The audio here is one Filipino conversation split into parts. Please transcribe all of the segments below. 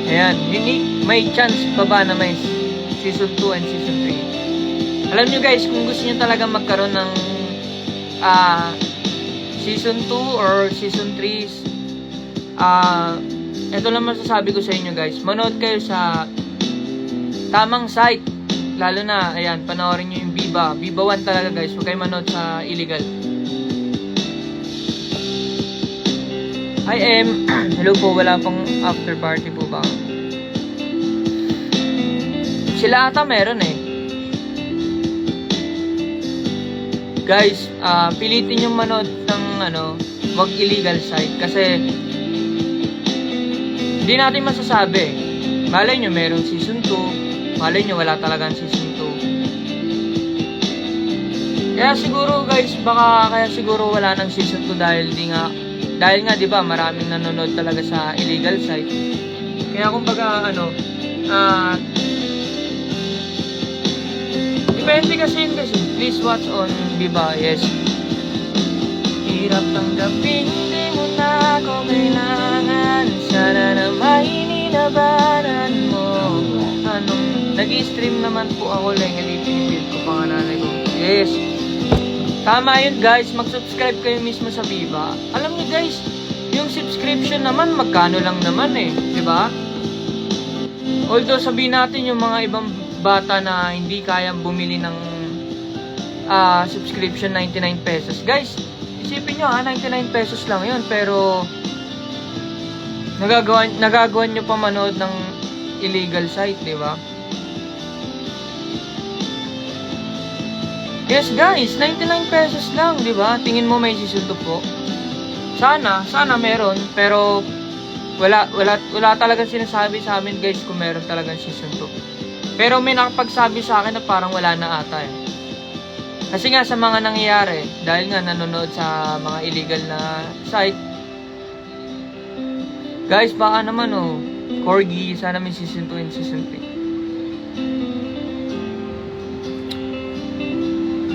Ayan, unique, may chance pa ba na may season 2 and season 3. Alam nyo guys, kung gusto nyo talaga magkaroon ng season 2 or season 3, ito lang masasabi ko sa inyo guys, manood kayo sa tamang site. Lalo na, ayan, panoorin nyo yung Viva 1 talaga guys, huwag kayo manood sa illegal. Hi M, hello po, wala pang after party po ba? Sila ata meron eh. Guys, pilitin yung manood ng wag illegal site kasi hindi natin masasabi. Malay nyo merong season 2, malay nyo wala talagang season 2. Kaya siguro guys, kaya siguro wala ng season 2 dahil nga 'di ba, maraming nanonood talaga sa illegal site. Kaya kumbaga depende kasi yun guys. Please watch on Viva, yes. Hirap tanggapin, hindi mo na ako kailangan. Sana na may ninabaran mo. Nag-i-stream naman po ako lang. Hindi pinipil ko pa nga nanay ko. Yes. Tama yun guys, mag-subscribe kayo mismo sa Viva. Alam niyo guys, yung subscription naman magkano lang naman eh, di ba? Although sabihin natin yung mga ibang bata na hindi kayang bumili ng subscription 99 pesos. Guys, isipin nyo 99 pesos lang yun, pero nagagawa nyo pa manood ng illegal site, di ba? Yes guys, 99 pesos lang, di ba? Tingin mo may season 2 po? Sana meron, pero wala talagang sinasabi sa amin guys kung meron talagang season 2. Pero may nakapagsabi sa akin na parang wala na ata eh. Kasi nga sa mga nangyayari, dahil nga nanonood sa mga illegal na site. Guys, baka naman Corgi, sana may season 2 and season 3.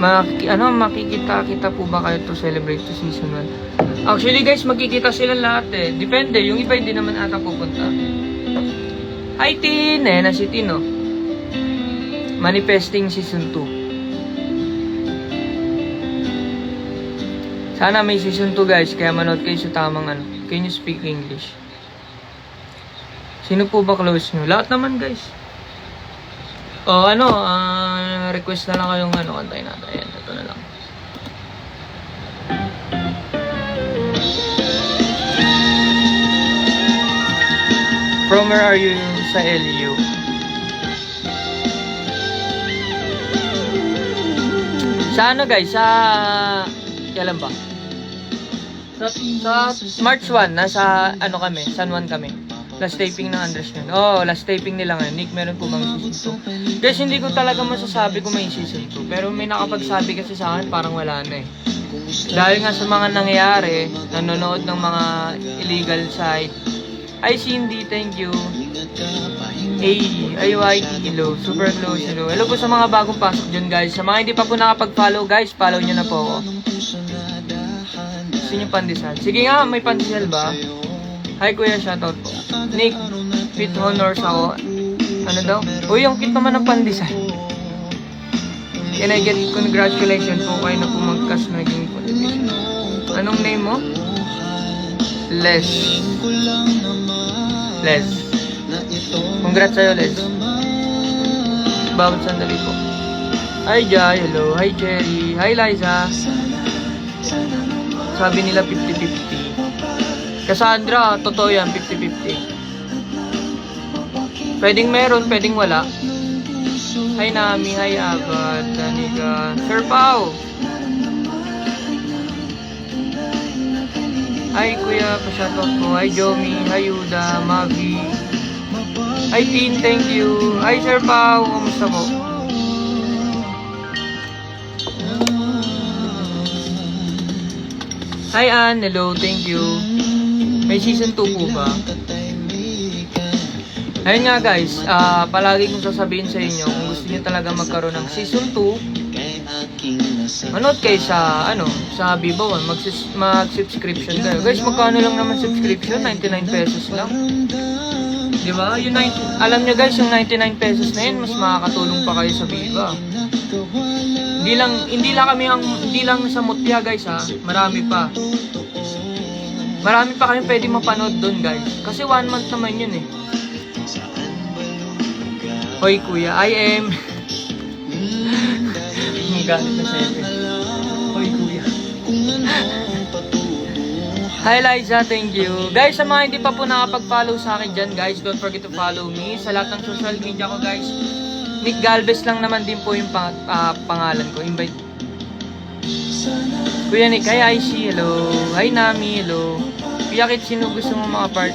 Makikita po ba kayo to celebrate to season 1? Actually guys, magkikita sila lahat eh. Depende, yung iba hindi naman ata pupunta. Hi Tin! Na si Tin Manifesting season 2. Sana may season 2 guys, kaya manood kayo sa tamang Can you speak English? Sino po ba close nyo? Lahat naman guys. Request na lang kayong kantayin natin. Ayan, ito na lang. From where are you sa LU? Sa guys, kailan ba? Sa March 1, nasa kami, San Juan kami. Last taping ng Andres yun. Last taping nila ngayon. Nick, meron po bang season 2? Guys, hindi ko talaga masasabi kung may season 2. Pero may nakapagsabi kasi sa akin, parang wala na eh. Dahil nga sa mga nangyayari, nanonood ng mga illegal site. Hi Cindy, thank you. Hey, IYT, hello. Super close, hello. Hello po sa mga bagong pasok dyan guys. Sa mga hindi pa po nakapag-follow guys, follow nyo na po ako. Gusto nyo pandesal? Sige nga, may pandesal ba? Hi kuya, shoutout po. Nick, fit honors ako. Ano daw? Yung kit naman ng pandesal. Can I get congratulations po kayo na po mag-cast na naging contribution. Anong name mo? Les. Congrats sa'yo, Les. Bawat sandali po. Hi Jai, hello. Hi Cherry. Hi Liza. Sabi nila 50-50. Cassandra, totoo yan, 50-50. Pwedeng meron, pwedeng wala. Hi Nami, hi Abad, Danica, Sir Pao. Hi Kuya, pa-shoutout po. Hi Jomi, hi Yuda, Mavi. Hi Tin, thank you. Hi Sir Pao, kamusta po? Hi Ann, hello, thank you. May season 2 po ba? Ayun nga guys, palagi kong sasabihin sa inyo, kung gusto niyo talaga magkaroon ng season 2, manood kayo sa, sa Viva 1, mag-subscription kayo. Guys, magkano lang naman subscription? 99 pesos lang. Di ba? Yung alam nyo guys, yung 99 pesos na yun, mas makakatulong pa kayo sa Viva. Hindi lang sa Mutya guys ha, marami pa. Marami pa kayong pwede mapanood doon guys. Kasi 1 month naman yun eh. Hoy kuya, I am... Galit na sa'yo. Hoy kuya. Hi Liza, thank you. Guys, sa mga hindi pa po nakapag-follow sa akin dyan guys, don't forget to follow me sa lahat ng social media ko guys. Nick Galvez lang naman din po yung pangalan ko. Invite. Kuya Nick, hi IC, hello. Hi Nami, hello. Kuya Kit, sino gusto mo mga part?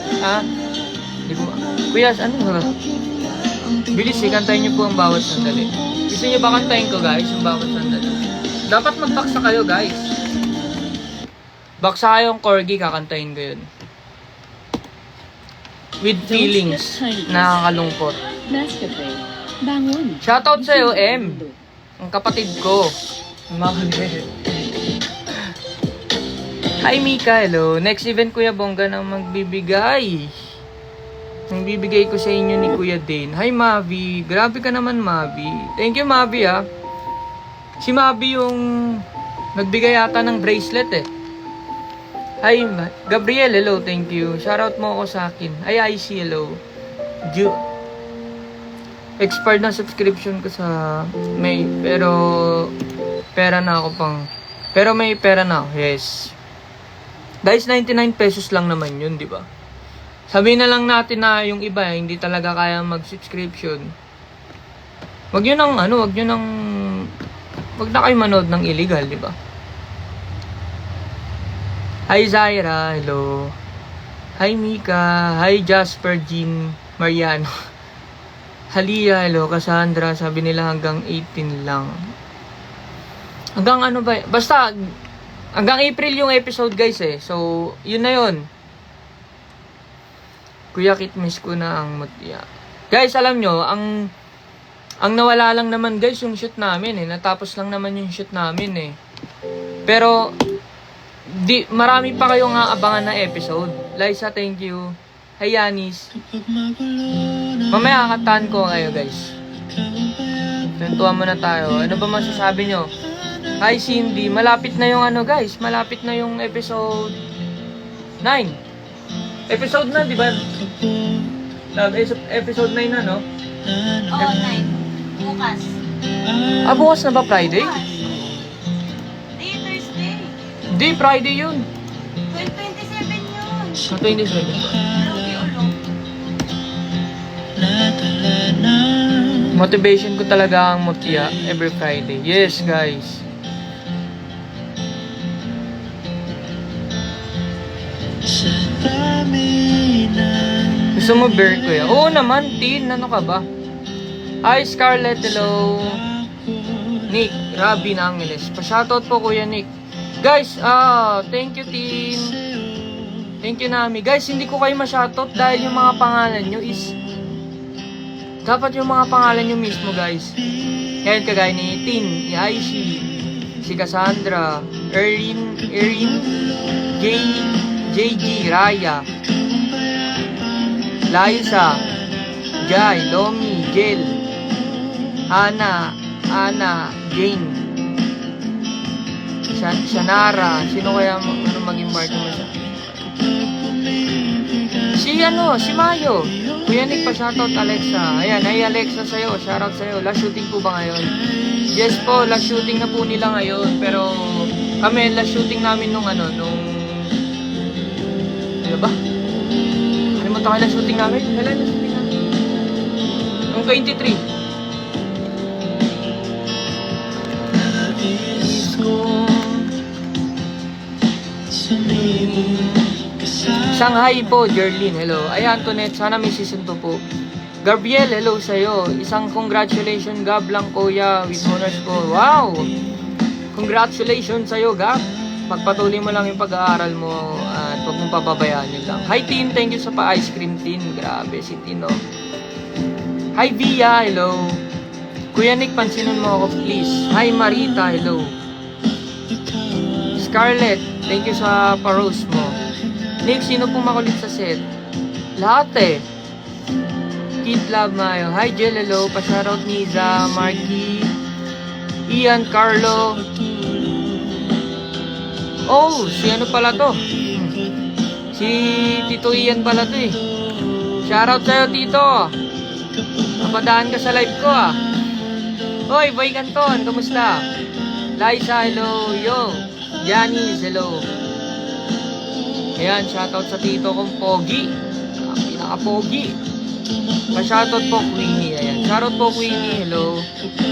Hindi ko Kuya, ano ba? Bilis eh, kantahin niyo po ang bawat sandali. Gusto niyo ba kantahin ko guys, yung bawat sandali? Dapat magbaksa kayo guys. Baksa kayong corgi, kakantahin ko yun. With feelings, nakakalungkot. Bangon. Shoutout sa'yo, M. Ang kapatid ko. Hi Mika, hello. Next event Kuya Bongga na magbibigay. Ang bibigay ko sa inyo ni Kuya Dane. Hi Mavi. Grabe ka naman Mavi. Thank you Mavi ah. Si Mavi yung nagbigay yata ng bracelet eh. Hi Gabriel, hello. Thank you. Shoutout mo ako sa akin. Hi IC, hello. Expired na subscription ko sa May. Pero pera na ako pang. Pero may pera na ako. Yes. Guys, 99 pesos lang naman yun, di ba? Sabihin na lang natin na yung iba hindi talaga kaya mag-subscription. Wag na kayo manood ng illegal, di ba? Hi Zaira, hello. Hi Mika, hi Jasper Jean Mariano. Halia, hello. Cassandra, sabi nila hanggang 18 lang. Hanggang ano ba? Basta hanggang April yung episode guys eh. So, yun na yun. Kuya Kit, miss ko na ang Mutya. Guys, alam nyo, ang nawala lang naman guys yung shoot namin eh. Natapos lang naman yung shoot namin eh. Pero, marami pa kayong aabangan na episode. Liza, thank you. Hi Yanis. Mamaya kakantahan ko kayo guys. Tuntuan muna tayo. Ano ba masasabi nyo? Hi Cindy. Malapit na yung ano guys. Malapit na yung episode 9. Episode na, di ba? Episode 9 na, no? Oo, 9. Bukas. Bukas na ba Friday? Day, Thursday. Hindi, Friday yun. 27 yun. 27 ba? Motivation ko talaga ang Mutya every Friday. Yes, guys. Gusto mo beer kuya? Oo naman, Tin. Ano ka ba? Hi, Scarlett. Hello. Nick, Rabi na Angeles. Pa-shoutout po, Kuya Nick. Guys, thank you, Tin. Thank you, Nami. Guys, hindi ko kayo ma-shoutout dahil yung mga pangalan nyo is dapat yung mga pangalan nyo mismo, guys. Yan, kagaya ni Tin, ni Aishi, si Cassandra, Erin, JG, Raya, Liza, Jai, Lomi, Jel, Ana, Jane, Shanara, sino kaya maging part mo siya? Si Mayo. Kuya Nick, pa-shoutout Alexa. Ayan, hi Alexa sa'yo. Shoutout sa'yo. Last shooting po ba ngayon? Yes po, last shooting na po nila ngayon. Pero kami, last shooting namin nung ano ba? Ano mo tayo last shooting namin? Kailan last shooting namin? Nung 23. Shanghai po, Jerlyn, hello. Ay, Antoinette, sana may season 2 po. Gabriel, hello sa'yo. Isang congratulations, Gab lang, kuya, with honors po. Wow! Congratulations sa'yo, Gab. Pagpatuloy mo lang yung pag-aaral mo at huwag mong pababayaan yun lang. Hi, Tin. Thank you sa pa-ice cream, Tin. Grabe, si Tin, no? Hi, Via. Hello. Kuya Nick, pansinin mo ako, please. Hi, Marita. Hello. Scarlett, thank you sa pa-rose mo. Nick, sino pong makulit sa set? Lahat eh. Pete Love Mayo. Hi, Jel, hello. Pa-shoutout Niza, Marky, Ian, Carlo. Oh, si ano pala to? Si Tito Ian pala to eh. Shoutout sa'yo, Tito. Napadaan ka sa live ko ah. Hoy, Boy Canton, kamusta? Liza, hello. Yo, Janice, hello. Ayan, shoutout sa tito kong Pogi. Ang pinaka-Pogi. Pa-shoutout po, Queenie. Ayan, shoutout po, Queenie. Hello.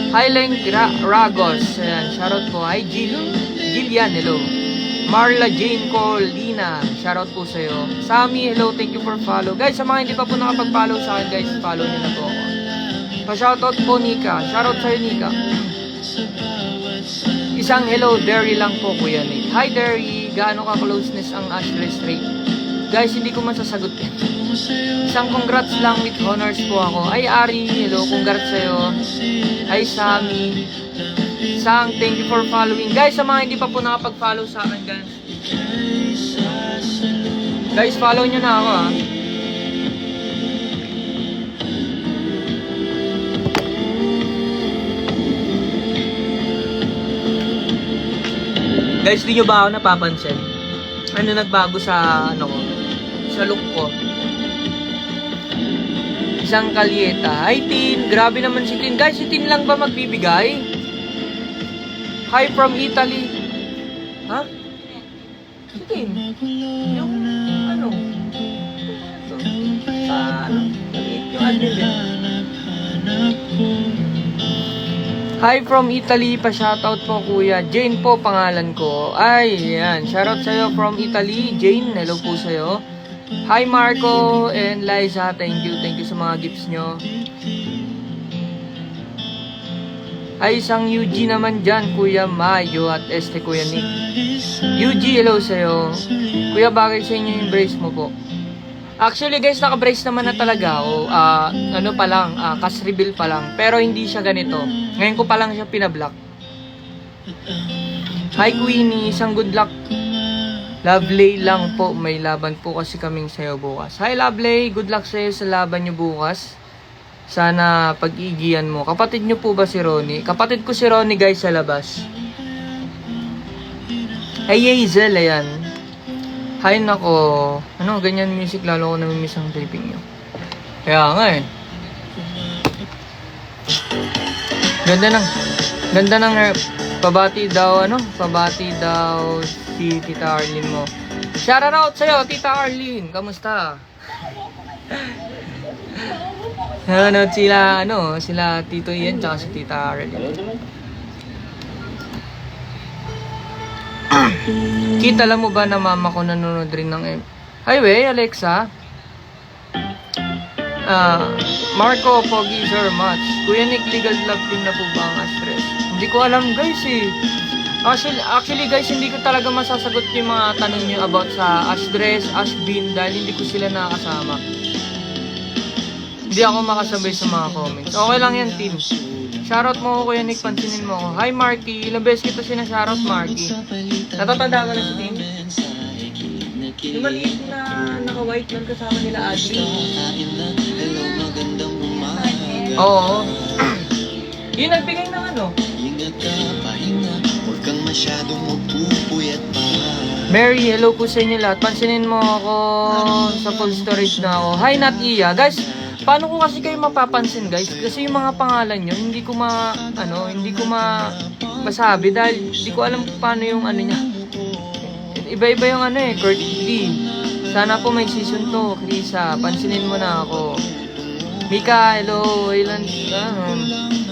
Hi, Leng Ragos. Ayan, shoutout po. Hi, Gillian. Hello. Marla Jane Colina. Shoutout po sa'yo. Sammy, hello. Thank you for follow. Guys, sa mga hindi pa po nakapag-follow sa akin, guys, follow nyo na po ako. Pa-shoutout po, Nika. Shoutout sa'yo, Nika. Isang hello, Derry lang po, Kuya Nick. Hi, Derry. Gaano ka closeness ang Ashley Strait? Guys, hindi ko masasagot yan. Isang congrats lang with honors po ako. Ay, Ari, hello, congrats sa'yo. Ay, Sammy. Sang, thank you for following. Guys, sa mga hindi pa po nakapag-follow sa akin, guys. Guys, follow nyo na ako, ha. Guys, di nyo ba ako napapansin? Ano nagbago sa ano ko? Sa look ko? Isang kalyeta. Hi, Tin! Grabe naman si Tin. Guys, si Tin lang ba magbibigay? Hi from Italy. Ha? Si Tin? Yung ano? Sa ano? Yung admin. Hi from Italy, pa-shoutout po Kuya. Jane po pangalan ko. Ay, yan. Shoutout sa'yo from Italy. Jane, hello po sa'yo. Hi Marco and Liza, thank you. Thank you sa mga gifts nyo. Ay, isang UG naman dyan, Kuya Mayo at Kuya Nick. UG, hello sa'yo. Kuya, bagay sa inyo yung brace mo po. Actually guys, naka-brace naman na talaga ako. Ano pa lang, cash reveal pa lang. Pero hindi siya ganito. Ngayon ko pa lang siya pinablock. Hi Queenie, isang good luck. Lovely lang po, may laban po kasi kaming sayo bukas. Hi Lovely, good luck sa'yo sa laban nyo bukas. Sana pag-igiyan mo. Kapatid nyo po ba si Ronnie? Kapatid ko si Ronnie guys sa labas. Hey Hazel, ayan. Hi nako. Ano, ganyan music, lalo ko namimiss ang taping nyo. Kaya nga eh. Ganda ng pabati daw, ano? Pabati daw si Tita Arlene mo. Shout out sa'yo, Tita Arlene. Kamusta? Nanonood sila, ano, sila Tito Ian tsaka si Tita Arlene. Kita, alam mo ba na mama ko nanonood rin ng Highway, Alexa? Marco, Pogi, Sir Match. Kuya Nick, legal love team na po ba ang Astres? Hindi ko alam guys eh. Actually guys, hindi ko talaga masasagot yung mga tanong nyo about sa Astres, Ashbin, dahil hindi ko sila nakasama. Hindi ako makasabay sa mga comments. Okay lang yan, team. Shoutout mo ko, Kuya Nick, pansinin mo ako. Hi Marky, ilang beses kita sinashoutout Marky. Natatanda ka na si Tim? Yung maliit na naka-white lang kasama nila Adri. Oo. Yung nagbigay ng ano? Mary, hello po sa inyo lahat. Pansinin mo ako sa full storage na ako. Hi Nat Iya. Guys, paano ko kasi kayo mapapansin guys? Kasi yung mga pangalan nyo, hindi ko masabi dahil hindi ko alam paano yung ano niya. Iba-iba yung ano eh, Kurt D. Sana po may season 2, Krisa. Pansinin mo na ako. Mika, hello. Ilan?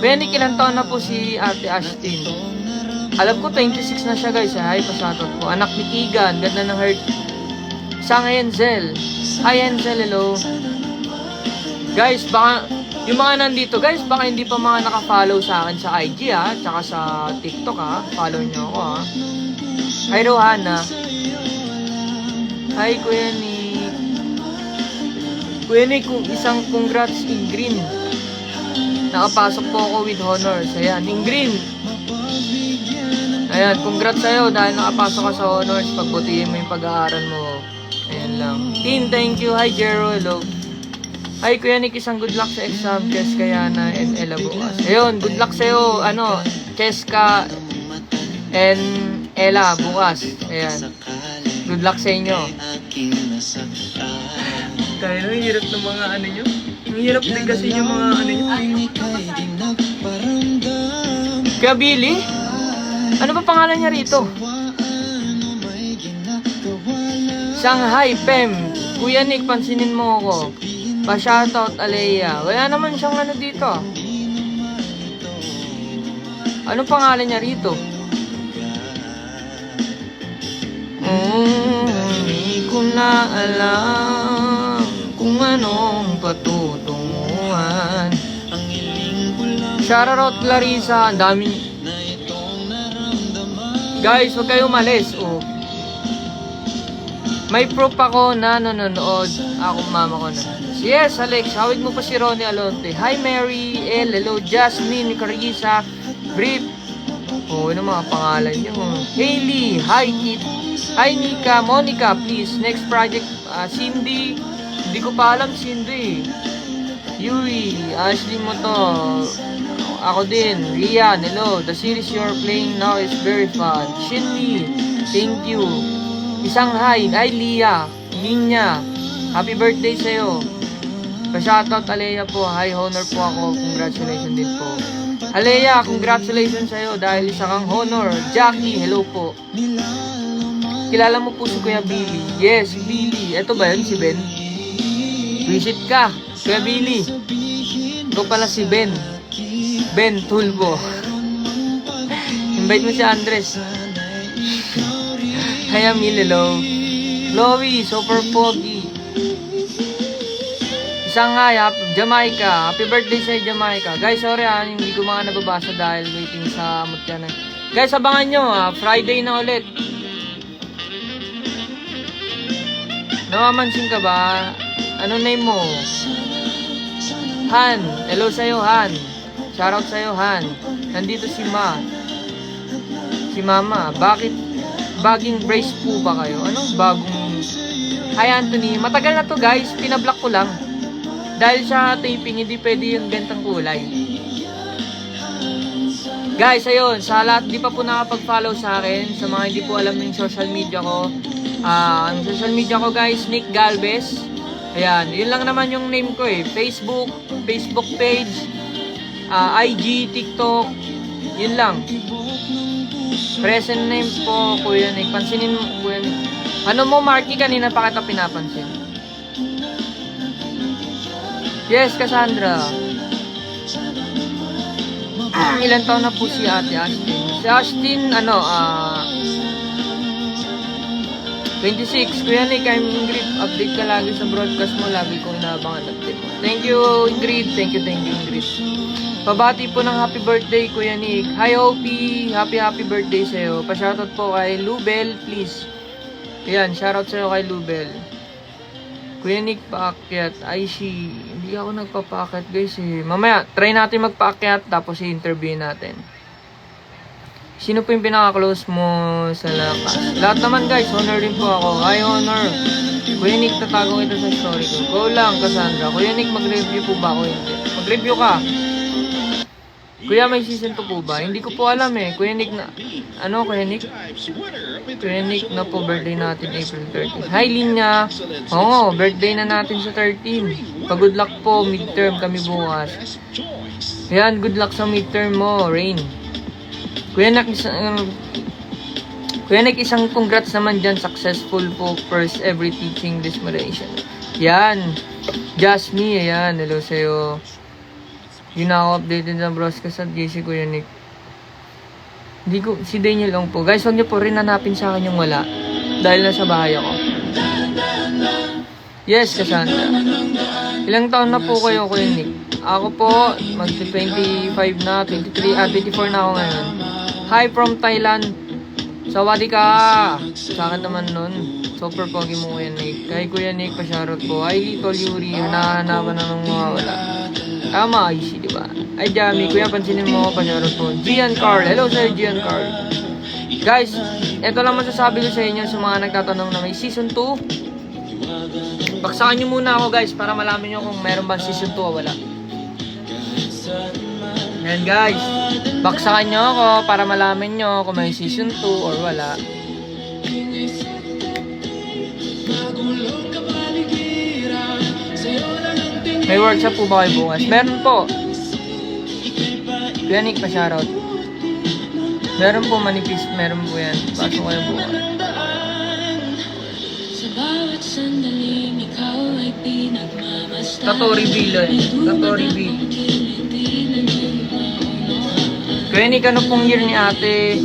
Benik, ilan taon na po si Ate Ashtin? Alam ko 26 na siya guys. Hi, pasatot po. Anak ni Kigan, ganda ng heart. Sang Enzel. Hi Enzel, hello. Guys, baka yung mga nandito, guys, baka hindi pa mga naka-follow sa akin sa IG ha, tsaka sa TikTok ha. Follow nyo ako ha. Hi Rohana. Hi Kuya Nick. Kuya Nick, isang congrats in green. Nakapasok po ako with honors. Ayan, in green. Ayan, congrats sa'yo dahil nakapasok ka sa honors. Pagbutihin mo yung pag-aaral mo. Ayan lang. Team, thank you. Hi Jero, hello. Ay, Kuya Nick, isang good luck sa exam, Cheska, Yana, and Ella bukas. Ayun, good luck sa'yo, Cheska, and Ella bukas. Ayan. Good luck sa inyo. Kaya ang hirap ng mga nyo. Ang hirap din kasi yung mga nyo. Kaya Billy, ano ba pangalan niya rito? Shanghai, Pem. Kuya Nick, pansinin mo ako. Pa-shoutout, Alea. Wala naman siyang dito. Ano pangalan niya rito? Hindi ko na alam kung anong patutunguhan. Shoutout Clarissa, ang dami. Guys, huwag kayo umalis. May proof ako na nanonood. Ako, mama ko na. Yes, Alex, hawig mo pa si Ronnie Alonte. Hi, Mary, hello, Jasmine, Clarissa, Brief. Ano mga pangalan nyo? Hailey, hi, Kit. Hi, Nika, Monica, please. Next project, Cindy. Hindi ko pa alam, Cindy. Yuri, Ashley mo to. Ako din, Rian, hello. The series you're playing now is very fun. Shinmi, thank you. Isang hi, Leah, Ninya. Happy birthday sa'yo. Pa-shoutout, Alea po. Hi, honor po ako. Congratulations din po. Alea, congratulations sa'yo dahil isa kang honor. Jackie, hello po. Kilala mo po si Kuya Billy. Yes, Billy. Ito ba yun, si Ben? Visit ka, Kuya Billy. Ito pala si Ben. Ben Tulbo. Invite mo si Andres. Hi, Amil, hello. Chloe, super pogi. Isang nga, Jamaica. Happy birthday sa Jamaica. Guys, sorry hindi ko mga nababasa dahil waiting sa mutya na. Guys, abangan nyo Friday na ulit. Namamansin ka ba? Ano name mo? Han. Hello sa'yo, Han. Shoutout sa'yo, Han. Nandito si Ma. Si Mama. Bakit? Baging brace po ba kayo? Ano? Bagong... Hi, Anthony. Matagal na to, guys. Pinablock ko lang. Dahil sa taping, hindi pwede yung gantang kulay. Guys, ayun. Sa lahat, di pa po nakapag-follow sa akin. Sa mga hindi po alam yung social media ko. Ang social media ko, guys, Nick Galvez. Ayan. Yun lang naman yung name ko eh. Facebook page, IG, TikTok. Yun lang. Present name po, Kuya Nick. Pansinin mo, Kuya Nick. Ano mo, Marky, kanina pa kita pinapansin. Yes, Cassandra. Ilan taon na po si Ate Ashtin? Si Ashtin, 26. Kuya Nick, I'm Ingrid. Update ka lagi sa broadcast mo. Lagi kong inaabangan update mo. Thank you, Ingrid. Thank you, Ingrid. Pabati po ng happy birthday, Kuya Nick. Hi, Opie. Happy birthday sa'yo. Pa-shoutout po kay Lubel, please. Ayan, shoutout sa'yo kay Lubel. Kuya Nick, paakyat. Ay, hindi ako nagpapaakyat, guys. Mamaya, try natin magpaakyat, tapos i-interview natin. Sino po yung pinaka-close mo sa lakas? Lahat naman, guys. Honor din po ako. Hi, honor. Kuya Nick, tatago ito sa story ko. Go lang, Cassandra. Kuya Nick, mag-review po ba ako? Hindi. Mag-review ka. Kuya, may season 2 po ba? Hindi ko po alam eh. Kuya Nick na... Kuya Nick? Kuya Nick na po, birthday natin April 13. Hi, Linya! Oo, birthday na natin sa 13. Pa-good luck po, midterm kami bukas. Ayan, good luck sa midterm mo, Rain. Kuya Nick, isang congrats naman dyan. Successful po first every teaching desperation. Yan. Jasmine, ayan. Hello sa'yo. Yun na ako updated sa broadcast at JC, Kuya Nick. Si Daniel lang po. Guys, huwag niyo po rin hanapin sa akin yung wala. Dahil nasa bahay ako. Yes, Cassandra. Ilang taon na po kayo, Kuya Nick? Ako po, mag-25 na, 24 na ako ngayon. Hi from Thailand. Sawadee ka. Sa akin naman nun. Super pogi mo, Kuya Nick. Kay Kuya Nick, pa-shoutout po. Ay, Little Yuri. Hanahanapan na ng mga wala. Tama, easy, diba? Ay, Jami, Kuya, pansinin mo, pa-shoutout po. Gian Carl. Hello sa'yo, Gian Carl. Guys, eto lang masasabi ko sa inyo sa mga nagtatanong na may season 2. Baksakan nyo muna ako guys para malaman nyo kung meron bang season 2 o wala. Yan guys. Baksakan nyo ako para malaman nyo kung may season 2 or wala. May workshop po ba kayo bukas? Meron po. Kuya Nick pa shoutout. Meron po manifest, meron po yan. Pasok kayo bukas. Tato reveal eh. Tato reveal. Kuya Nick, ano pong year ni ate?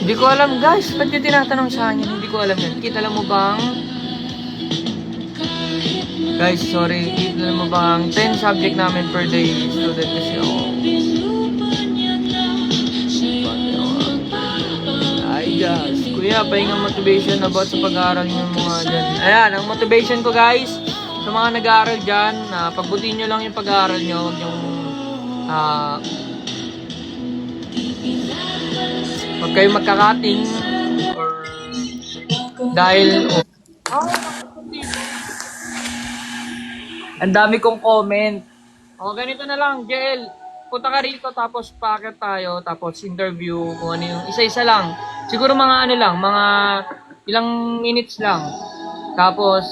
Hindi ko alam guys. Ba't yung tinatanong sa akin? Hindi ko alam yan. Kita lang mo bang? Guys, sorry. Kita lang mo bang 10 subject namin per day student kasi ako. Ay guys. Kuya, pahinga motivation about sa pag-aaral nyo mga dyan. Ayan, ang motivation ko guys, sa mga nag-aaral dyan, pagbutihin nyo lang yung pag-aaral nyo. Huwag yung, huwag kayong magkakating or dahil, ang dami kong comment. O, ganito na lang, Jel. Punta ka rito, tapos packet tayo, tapos interview, kung ano yung isa-isa lang. Siguro mga ano lang, mga ilang minutes lang. Tapos,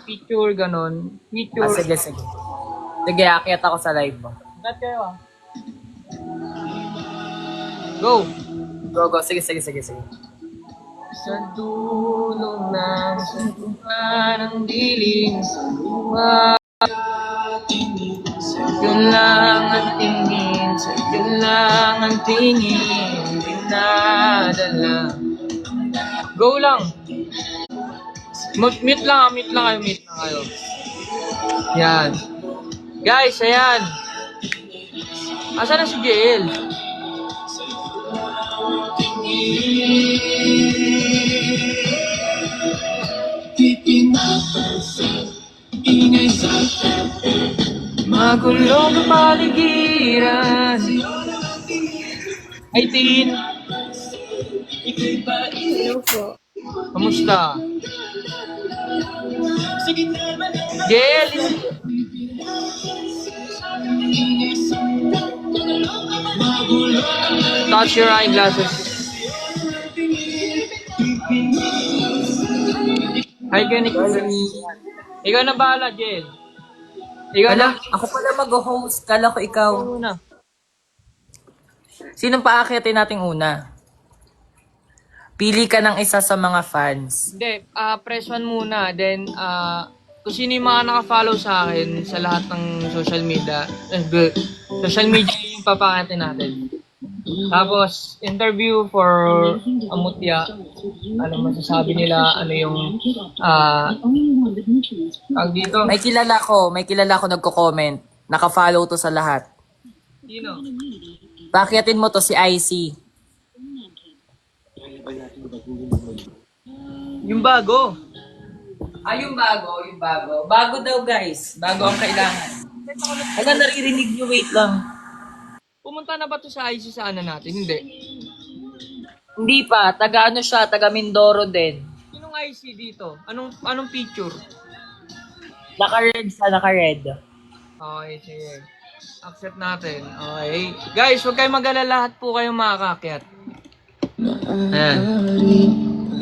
picture, ganon. Picture. Sige. Sige, akyat ako sa live mo. Gat kayo Go! Go. Sige. Sa dulo ng suntukan ng dilim sa lupa, sa'yo lang ang tingin, sa'yo lang ang tingin, dinadala. Go lang! Mute lang kayo. Yan. Guys, ayan. Asa na si JL? Magulong kapaligiran. Ay, Tin. Hello po. Kamusta? JL. Touch your eyeglasses. Hi, Kenik. Ikaw na bahala, Jel. Ikaw na. Ako pala mag-host. Kala ko ikaw. Una. Sinong paakyatin nating una? Pili ka ng isa sa mga fans. Hindi, press 1 muna. Then, kung sino yung mga nakafollow sa akin sa lahat ng social media, yung papakatin natin. Tapos, interview for Amutya. Ano masasabi nila, ano yung, dito. May kilala ko nagko-comment. Naka-follow to sa lahat. Sino? Paakyatin mo to si IC. Yung bago. Yung bago. Bago daw guys. Bago ang kailangan. Ano naririnig nyo? Wait lang. Pumunta na ba to sa IC sa ano natin? Hindi. Hindi pa. Taga ano siya? Taga Mindoro din. Sinong IC dito? Anong picture? Naka-red siya. Naka-red. Okay, sige. Accept natin. Okay. Guys, huwag kayong mag-alala. Lahat po kayong makakakyat. Ayan.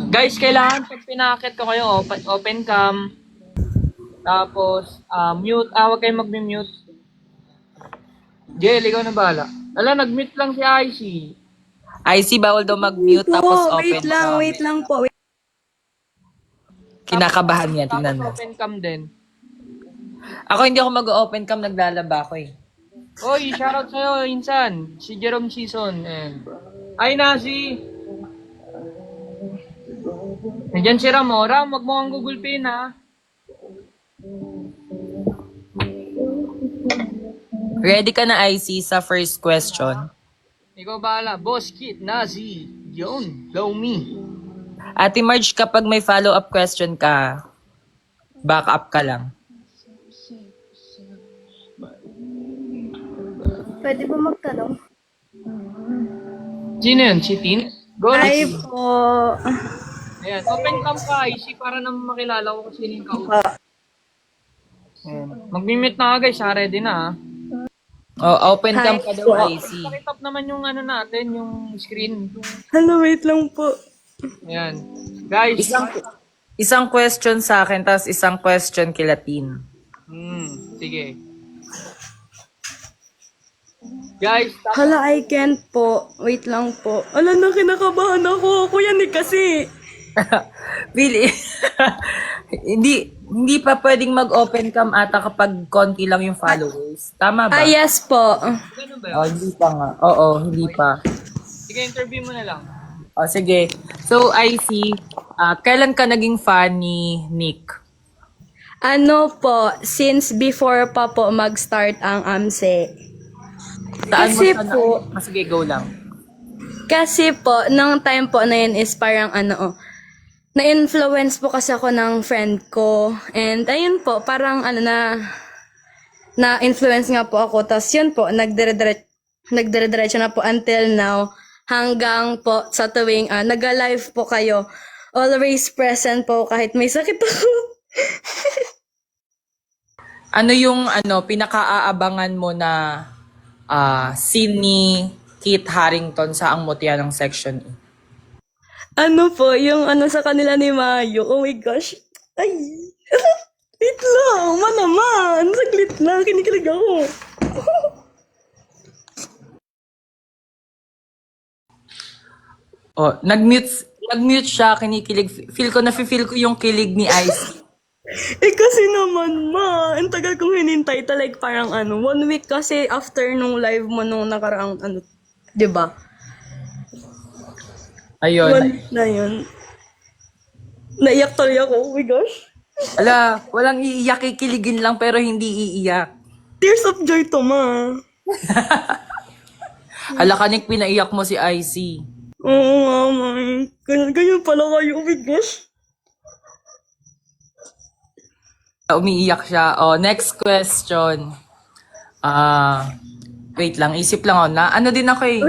Guys, kailangan pag pinakit ko kayo, open cam. Tapos, mute. Huwag kayong mag-mute. Jel, ikaw na bahala. Nag-mute lang si IC. IC, bawal daw mag-mute tapos open cam. Wait lang po. Kinakabahan niya. Tingnan mo. Tapos open cam din. Ako hindi ako mag-open cam. Naglalaba ako eh. Oy, shoutout sa'yo, insan. Si Jerome Season. Ay, Nazi. Nandiyan si Ram, oh. Ram, wag mo kang Google Pin, ha? Ready ka na IC sa first question? Ikaw bahala. Boss Kit, Nazi. Yun, blow me. Ate Marge, kapag may follow-up question ka, back up ka lang. Pwede ba magtanong? Sino yun? Si Tin? Go, Hi Nazi. po. Ayan, open cam ka, IC, para naman makilala ko kung sino yung kausap. Ayan. Mag-meet na ka guys, ha? Ready na ha? Oh, open cam Hi ka daw, po. IC. Pakitap naman yung ano natin, yung screen. Hello, wait lang po. Ayan. Guys, Isang question sa akin, tapos isang question kila Tin. sige. Guys, Hala, I can't po. Wait lang po. Ala na, kinakabahan ako. Kuya Nick kasi. Really? hindi pa pwedeng mag-open cam ata kapag konti lang yung followers. Tama ba? Yes po. ganun ba yun? Oh, hindi pa nga. Oo, hindi pa. Sige, interview mo na lang. Oh, sige. So, IC, kailan ka naging fan ni Nick? Ano po, since before pa po mag-start ang AMSE. Kasi po- Sige, go lang. Kasi po, nung time po na yun is parang na-influence po kasi ako ng friend ko. And ayun po, parang na-influence nga po ako. Tapos yun po, nagdire-diretso na po until now. Hanggang po sa tuwing nag-live po kayo. Always present po kahit may sakit ako. Ano yung pinaka-aabangan mo na scene ni Kit Harington sa Ang Mutya ng Section E? Ano po, yung sa kanila ni Mayo. Oh my gosh. Ay. Wait lang, naman. Saglit lang, kinikilig ako. Oh, nag-mute siya, kinikilig. Feel ko yung kilig ni Ice. Kasi naman, ang tagal kong hinintay. Like parang 1 week kasi after nung live mo nung nakaraang di ba? Ayun. 1 week na yun. Naiyak tuloy ako. Oh my gosh. Ala, walang iiyak, kikiligin lang pero hindi iiyak. Tears of joy to, ma. Hala, kanik pinaiyak mo si Icy. Oo nga, ma. Ganyan pala kayo. Oh my gosh. Umiiyak siya. Oh, next question. Wait lang, isip lang ako na. Ano din ako eh.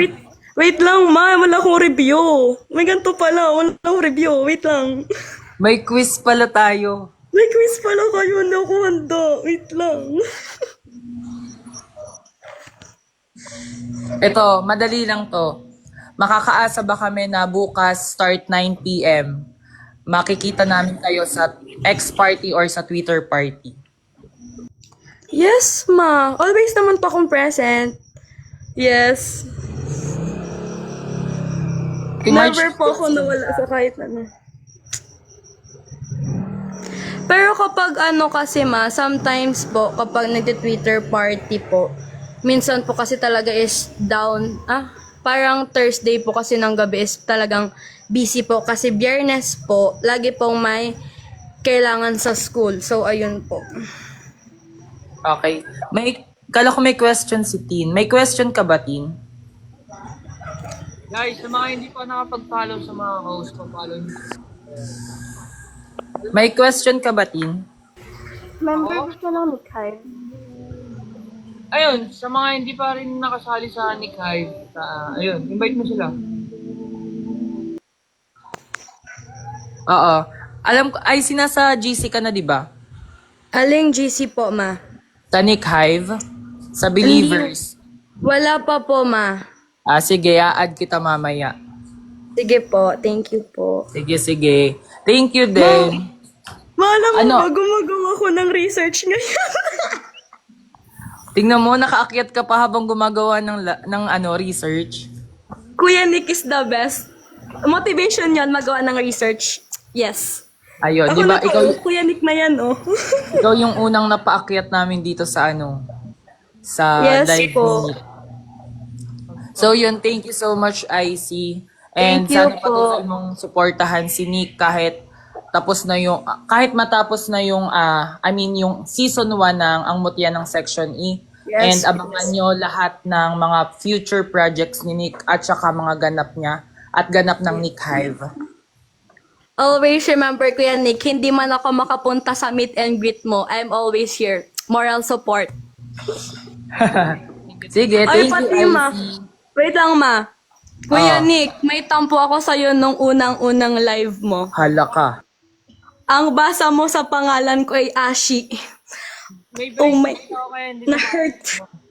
Wait lang, ma. Wala akong review. May ganito pala. Wala akong review. Wait lang. May quiz pala tayo. May quiz pala kayo. Hindi ako handa. Wait lang. Ito, madali lang to. Makakaasa ba kami na bukas start 9 p.m. makikita namin kayo sa X party or sa Twitter party? Yes, ma. Always naman pa akong present. Yes. Never po ako nawala sa kahit ano. Pero kapag kasi ma, sometimes po, kapag nagti-Twitter party po, minsan po kasi talaga is down. Parang Thursday po kasi ng gabi is talagang busy po. Kasi Biyernes po, lagi pong may kailangan sa school. So, ayun po. Okay. Kala ko may question si Tin. May question ka ba, Tin? Guys, sa mga hindi pa nakapag-follow sa mga host ko, follow nyo. May question ka ba, Tin? Member ko lang ni Kai. Ayun, sa mga hindi pa rin nakasali sa Nick Hive, ayun, invite mo sila. Oo. Alam ko, ay sinasa GC ka na, di ba? Aling GC po, ma? Sa Nick Hive? Sa Believers? Wala pa po, ma. Sige, add kita mamaya. Sige po, thank you po. Sige. Thank you din. Malam mo Ano? ba, gumagawa ko ng research ngayon. Tingnan mo, nakaakyat ka pa habang gumagawa ng research. Kuya Nick is the best. Motivation yan, magawa ng research. Yes. Ayun, Ako di ba? na po, Kuya Nick na yan, oh. Ikaw yung unang napaakyat namin dito sa sa Yes live po. meet. So yun, thank you so much, IC. And Thank you sana po. patuloy mong suportahan si Nick kahit matapos na yung yung season 1 ng Ang Mutya ng Section E. Yes, And abangan nyo lahat ng mga future projects ni Nick at saka mga ganap niya at ganap ng Nick Hive. Always remember, Kuya Nick, hindi man ako makapunta sa meet and greet mo, I'm always here. Moral support. Sige, Ay, thank pati you, ma. IC. Wait lang, ma. Kuya Ah. Nick, may tampo ako sa'yo nung unang-unang live mo. Hala ka. Ang basa mo sa pangalan ko ay Ashi. May Oh my, bracelet ako kaya hindi na-hurt.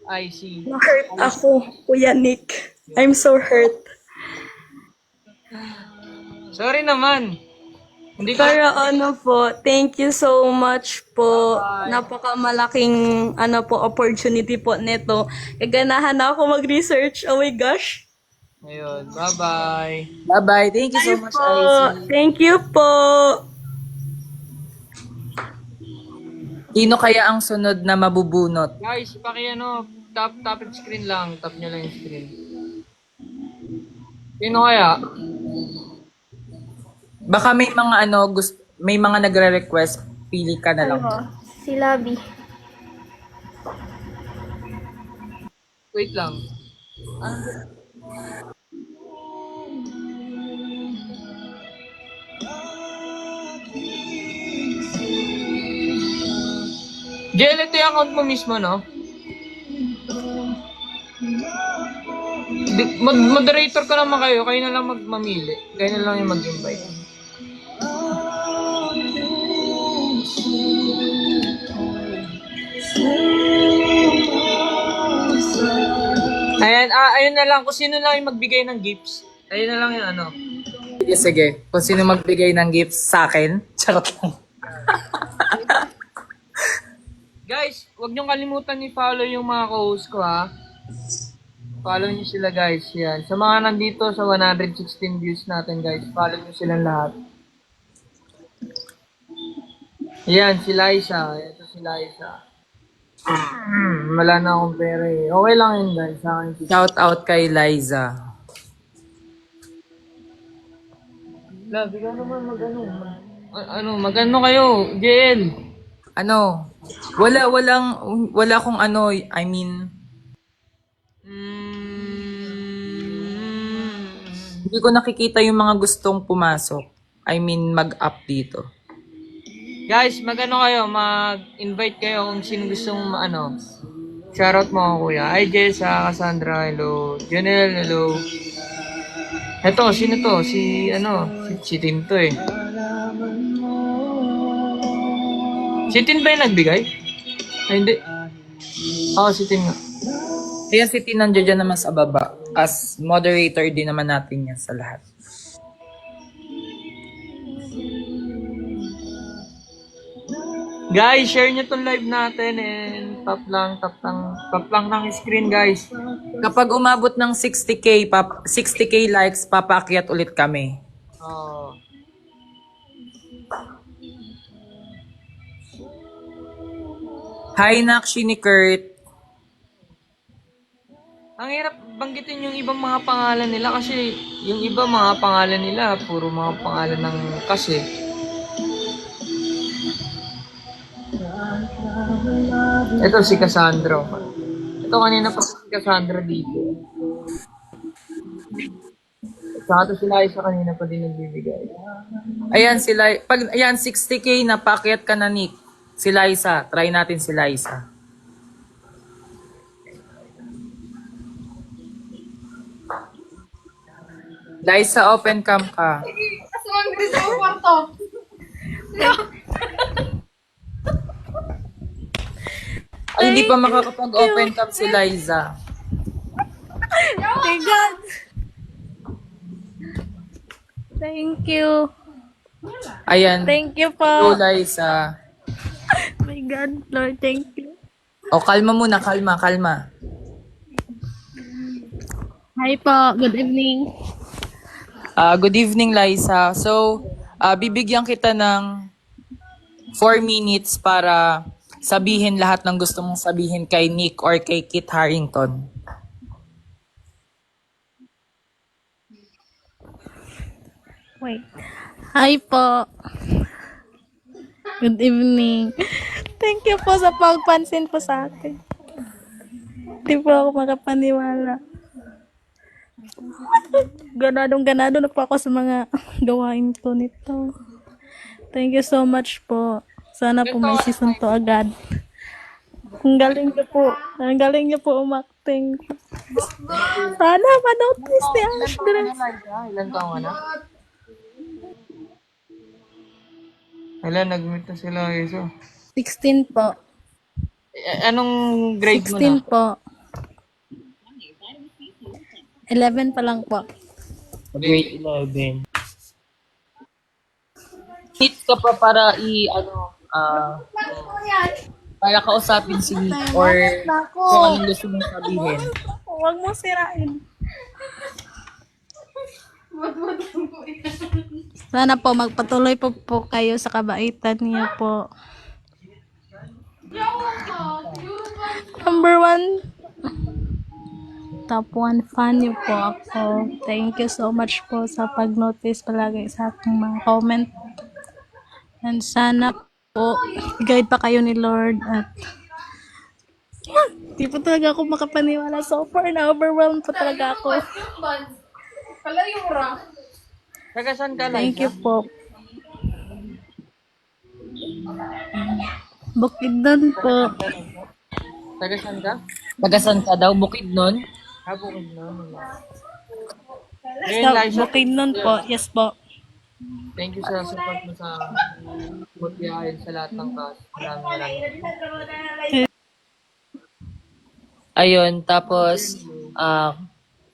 I see. Na-hurt ako, Kuya Nick. I'm so hurt. Sorry naman. Hindi ko Pero ano po, thank you so much po. Napakamalaking opportunity po nito. Gaganahan na ako mag-research. Oh my gosh. Ayun, bye-bye. Bye-bye. Thank you so much, Po, Icy. thank you po. Sino kaya ang sunod na mabubunot? Guys, tap it screen lang. Tap nyo lang yung screen. Sino kaya? Baka may mga may mga nagre-request, pili ka na lang. Si Labi. Wait lang. Jel, ito yung account mo mismo, no? Moderator ka naman kayo. Kayo na lang mamili. Kayo na lang yung mag-invite. Ayun na lang. Kung sino lang yung magbigay ng gifts. Ayun na lang yung ano. Sige, sige. Kung sino magbigay ng gifts sa akin, charot lang. Guys, huwag niyong kalimutan i-follow yung mga co-host ko, ha. Follow niyo sila, guys. Yan. Sa mga nandito sa 116 views natin, guys, follow niyo silang lahat. Yan, si Liza. Ito si Liza. Wala na akong pera eh. Okay lang yun, guys. Sa akin. Shout out kay Liza. Love, ikaw naman mag-ano kayo, JL. Ano? Wala akong I mean, hindi ko nakikita yung mga gustong pumasok. I mean, mag-up dito. Guys, mag-invite kayo kung sino gustong shoutout mo ako, kuya. Hi, Jessa, Cassandra, hello. Janelle, hello. Eto, sino to? Si Tin to eh. Si Tin ba yung nagbigay? Ay, hindi. Oo, si Tin nga. Kaya si Tin nandiyan dyan naman sa baba. As moderator din naman natin yan sa lahat. Guys, share nyo tong live natin and tap lang ng screen, guys. Kapag umabot ng 60k likes, papaakyat ulit kami. Oh. Hi, Nakshi ni Kurt. Ang hirap banggitin yung ibang mga pangalan nila kasi yung iba mga pangalan nila, puro mga pangalan ng kasi. Ito si Cassandra. Ito kanina pa si Cassandra dito. Saka ito si Liza kanina pa din nagbibigay. Ayan, 60k na paakyat ka na, Nick. Si Liza. Try natin si Liza. Liza, open cam ka. Ay, hindi pa makakapag-open cam si Liza. My God. Thank you. Ayan. Thank you Go, po. Liza. My God, Lord, thank you. O, kalma muna. Kalma. Hi po, good evening. Good evening, Liza. So, bibigyan kita ng 4 minutes para sabihin lahat ng gusto mong sabihin kay Nick or kay Kit Harington. Wait. Hi po. Good evening. Thank you po sa pagpansin po sa akin. Hindi po ako makapaniwala. Ganado na po ako sa mga gawain po nito. Thank you so much po. Sana po may season to agad. Ang galing niyo po. Ang galing niyo po umakting. Sana ma-notice ni Ashdres. Ilan taong ka na? Wala, nag-meet na sila, Yeso. 16 po. Anong grade mo 16 na? po. 11 pa lang po. Grade 11. Meet ka pa para para kausapin si Nick or kung anong gusto mong sabihin. Huwag mo sirain. Sana po magpatuloy po kayo sa kabaitan niyo po. Number 1, top 1 fan niyo po ako. Thank you so much po sa pag-notice palagi sa aking mga comment. And sana po, guide pa kayo ni Lord at di po talaga ako makapaniwala. So far, na-overwhelmed po talaga ako. Taga saan ka, Thank you Liza? po. Bukidnon po. Taga saan ka? Tagasan ka daw, bukid nun. Bukid na. Ngayon, Liza, Bukidnon po. Yes po. thank you sa support mo sa Mutyahin sa lahat ng class. Maraming. Ayun, tapos,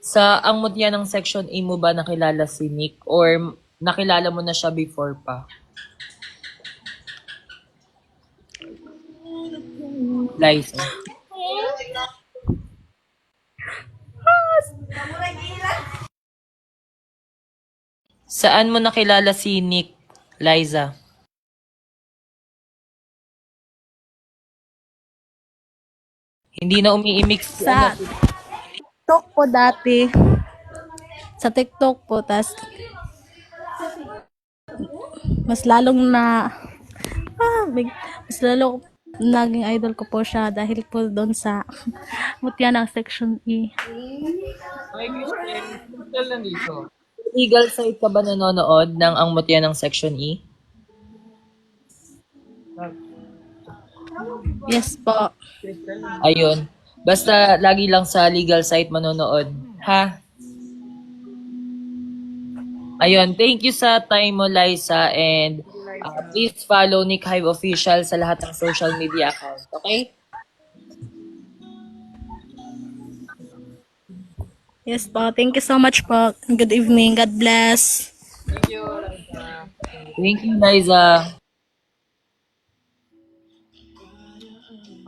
sa ang mutya ng section A mo ba nakilala si Nick or nakilala mo na siya before pa? Liza. Saan mo nakilala si Nick, Liza? Hindi na umiimik si Sa TikTok po dati. Sa TikTok po. Tas, mas lalong mas lalong naging idol ko po siya dahil po doon sa mutya ng section E. Ay, Christian, hotel lang dito. Legal site ka ba nanonood ng ang mutya ng section E? Yes po. Ayun. Basta lagi lang sa legal site manonood. Ha? Ayun. Thank you sa time mo, Liza. And please follow Nick Hive Official sa lahat ng social media accounts. Okay? Yes po. Thank you so much po. Good evening. God bless. Thank you, Liza. Thank you, Liza.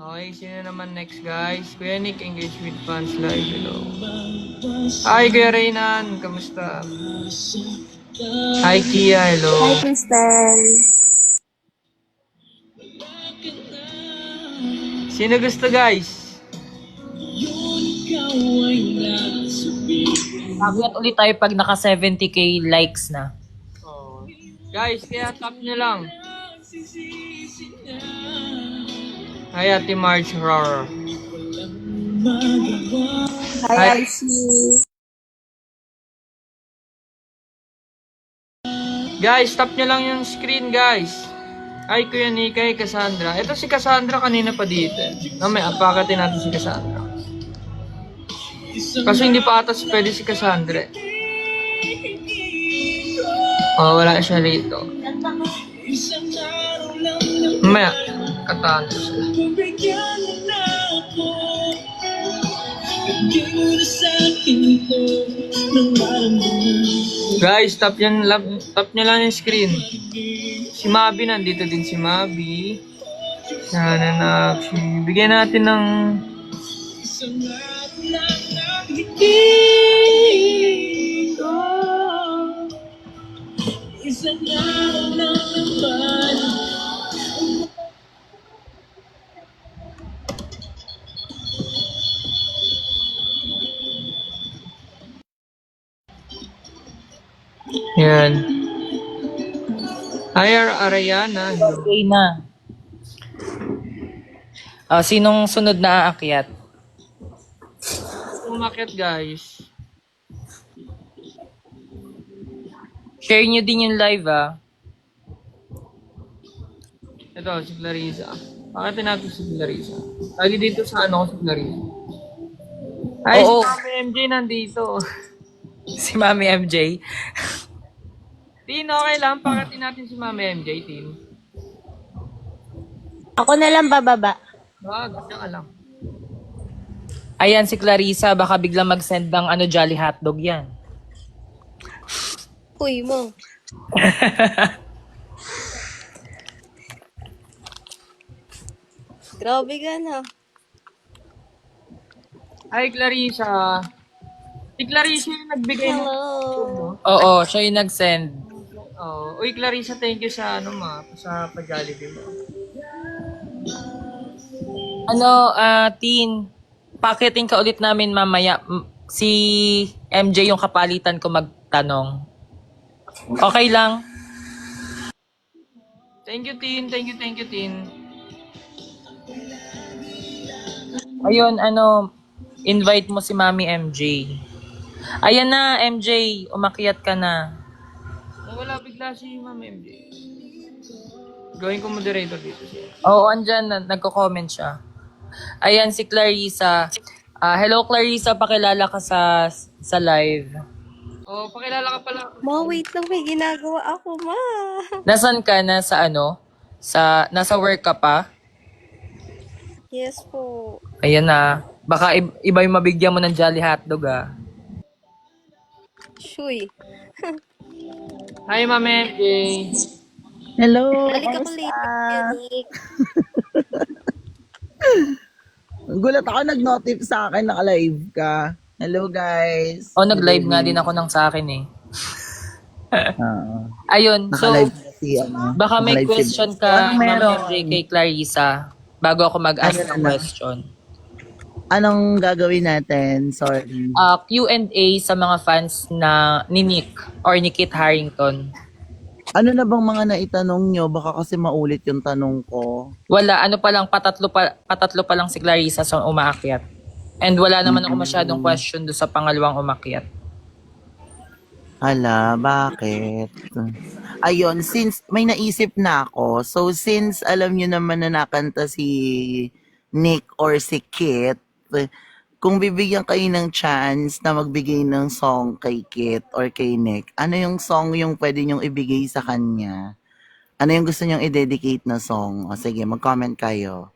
Okay, sino naman next, guys? Kuya Nick, engage with fans live. Hello. Hi, Kuya Reynan. Kamusta? Hi, Kia. Hello. Crystal. Sino gusto, guys? Akyat ulit tayo pag naka 70k likes na. Oh. Guys, kaya tap nyo lang. Hi, Ate Marge Roar. Hi, Guys, tap nyo lang yung screen, guys. Ay, Kuya Nick, ay Cassandra. Ito si Cassandra kanina pa dito. Mamaya, apakatin natin si Cassandra. Kasi hindi pa atas pwede si Cassandra. Oh, wala siya rito. Mamaya, katahan ko sila. Guys, tap nyo lang yung screen. Si Mabi, nandito din si Mabi. Nananap. Bigyan natin ng... Yan. Ariana. Okay na. Sinong sunod na aakyat? Umakyat, guys. Share nyo din yung live Ito, si Clarissa. Pakatin natin si Clarissa. Lagi dito sa ano ko si Clarissa. Ay, si Oo. Mami MJ nandito. Si Mami MJ. Tin, okay lang. Pakatin natin si Mami MJ, Tin. Ako na lang bababa. Ganyan ka lang. Ayan si Clarissa, baka biglang mag-send ng Jolly Hotdog yan. Uy mo. Grabe ka na. Hi, Clarissa. Si Clarissa yung nagbigay ng... Hello. Oo, siya yung nag-send. Oh, uy, Clarissa, thank you sa sa pag-Jollibee mo. Tin, pakitin ka ulit namin mamaya. Si MJ yung kapalitan ko magtanong. Okay lang? Thank you, Tin. Thank you, Tin. Ayun, invite mo si Mami MJ. Ayan na, MJ, umakyat ka na. Wala bigla si Mami MJ. Gawin ko moderator dito siya. Oo, andyan, nagko-comment siya. Ayan si Clarissa. Hello Clarissa, pakilala ka sa live. Oh, pakilala ka pala. Ma, wait lang. May ginagawa ako, ma. Nasaan ka na nasa work ka pa? Yes po. Ayan na. Baka iba yung mabigyan mo ng Jolly Hotdog ah. Shuy. Hi, Mami MJ. Hello, Balik ako kamusta? later, Yannick. Gulat ako, nag-notif sa akin, naka-live ka. Hello, guys. O, nag-live nga din ako ng sa akin eh. Oo. Ayun, so, Naka-live si, baka may naka-live si- question ka, Anong meron? Mami MJ, kay Clarissa, bago ako mag-ask Ano ng na? question. Anong gagawin natin? Sorry. Q&A sa mga fans ni Nick or ni Kit Harington. Ano na bang mga naitanong nyo? Baka kasi maulit yung tanong ko. Wala, patatlo pa lang si Clarissa sa umaakyat. And wala naman ako masyadong question do sa pangalawang umakyat. Hala, bakit? Ayun, since may naisip na ako, so since alam nyo naman na nakanta si Nick or si Kit, kung bibigyan kayo ng chance na magbigay ng song kay Kit or kay Nick, ano yung song yung pwede nyong ibigay sa kanya? Ano yung gusto nyong i-dedicate na song? O sige, mag-comment kayo.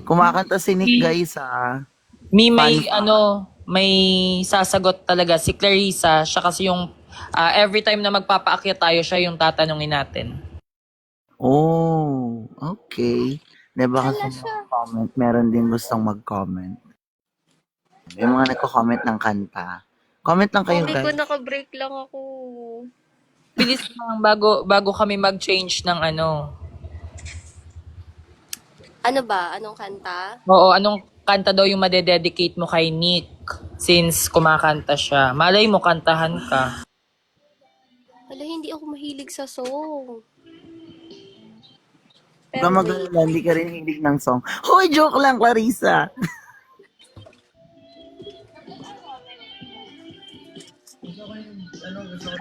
Kumakanta si Nick, guys, May Fun. may sasagot talaga si Clarissa, siya kasi yung every time na magpapaakyat tayo, siya yung tatanungin natin. Oh, okay. Diba kasi comment, meron din gustong mag-comment. Yung mga nagko-comment ng kanta. Comment lang kayo, Hindi ko guys. naka-break lang ako. Bilis lang bago kami mag-change ng Ano ba? Anong kanta? Oo, anong kanta daw yung madededicate mo kay Nick since kumakanta siya. Malay mo, kantahan ka. Wala, hindi ako mahilig sa song. Huwag ka mag-alala, hindi ka rin hilig ng song. Hoy, joke lang, Clarissa.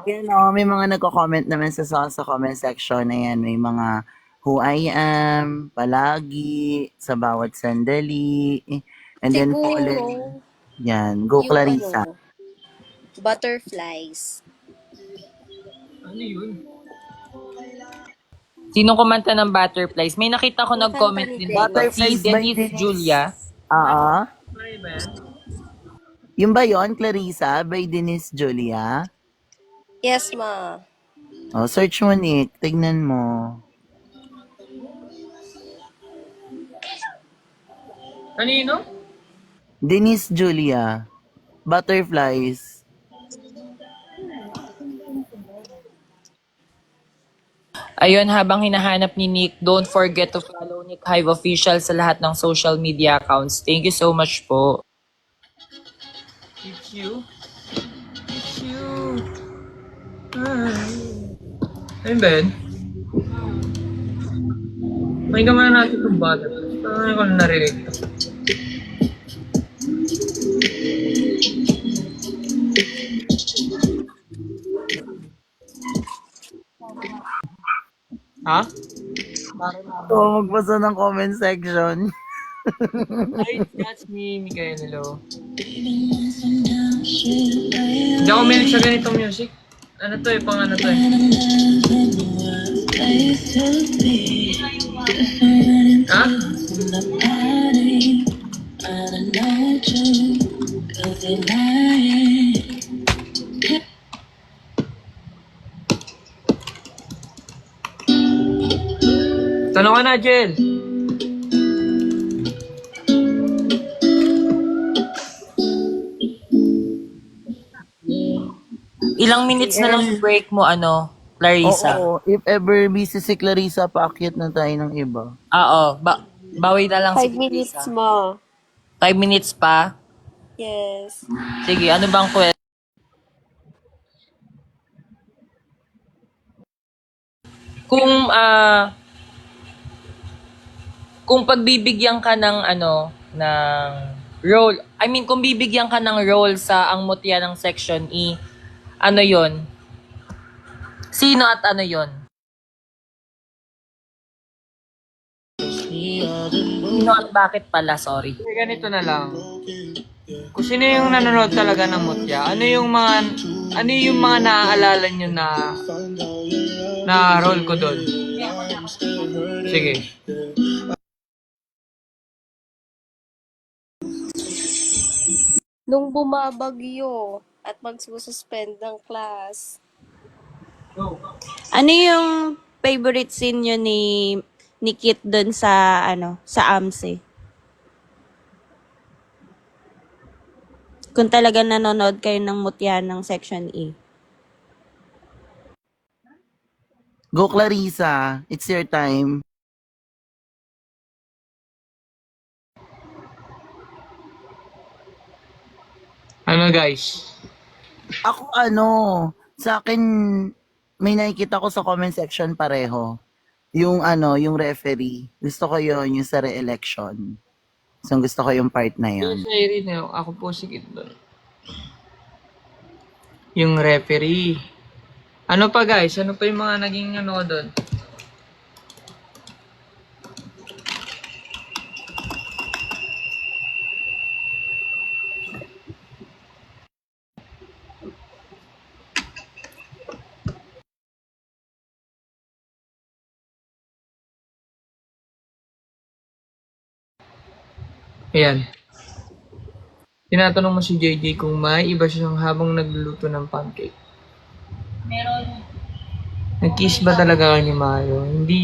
Yan o, may mga nagko-comment naman sa comment section. Ayan, may mga who I am, palagi, sa bawat sandali. And then po ulit. Siguro, Yan, go yung Clarissa. Butterflies. Ano yun? Sinong kumanta ng Butterflies? May nakita ko Yung nag-comment kanta ni din Dennis. dito. Si Butterflies by Denise Denise. Julia. Oo. Ano ba yan? Yung ba yun, Clarissa, by Denise Julia? Yes, ma. Oh, search mo, Nick. Tignan mo. Kanino? Denise Julia. Butterflies. Ayun, habang hinahanap ni Nick, don't forget to follow Nick Hive Official sa lahat ng social media accounts. Thank you so much po. It's you. It's you. Ayun ba yun? Pakinggan muna natin itong bata. Ano ko na narinig to? Ha? So, magbasa ng comment section. Hi, that's me, Mikael. Hello. Hindi ako mahilig sa ganitong music. Ano to eh, pang ano to eh. Ha? Tanong ka na, Jel. Ilang minutes na lang yung break mo, ano, Clarissa? Oo, if ever busy si Clarissa, paakyat na tayo ng iba. Oo, bawi na lang si 5 minutes Clarissa. mo. 5 minutes pa? Yes. Sige, ano bang question? Kung, kung pagbibigyan ka ng ano, ng role, I mean, kung bibigyan ka ng role sa Ang Mutya ng Section E, ano yon? Sino at ano yon? Sino at bakit pala? Sorry. Kasi ganito na lang. Kung sino yung nanonood talaga ng Mutya, ano yung mga naaalala nyo na role ko doon? Sige. Nung bumabagyo at magsususpend ng class. Ano yung favorite scene nyo ni Kit doon sa sa AMSE? Kung talaga nanonood kayo ng Mutya ng Section E. Go Clarissa, it's your time. Ano guys? Ako sa akin, may nakikita ko sa comment section pareho. Yung yung referee. Gusto ko yun, yung sa re-election. So, gusto ko yung part na yun. Sa Irene, ako po si Kit doon. Yung referee. Ano pa guys? Ano pa yung mga naging ano ko doon? Ayan. Tinatanong mo si JJ kung may iba siyang habang nagluluto ng pancake. Meron. Nag-kiss ba talaga kayo ni Mayo? Hindi.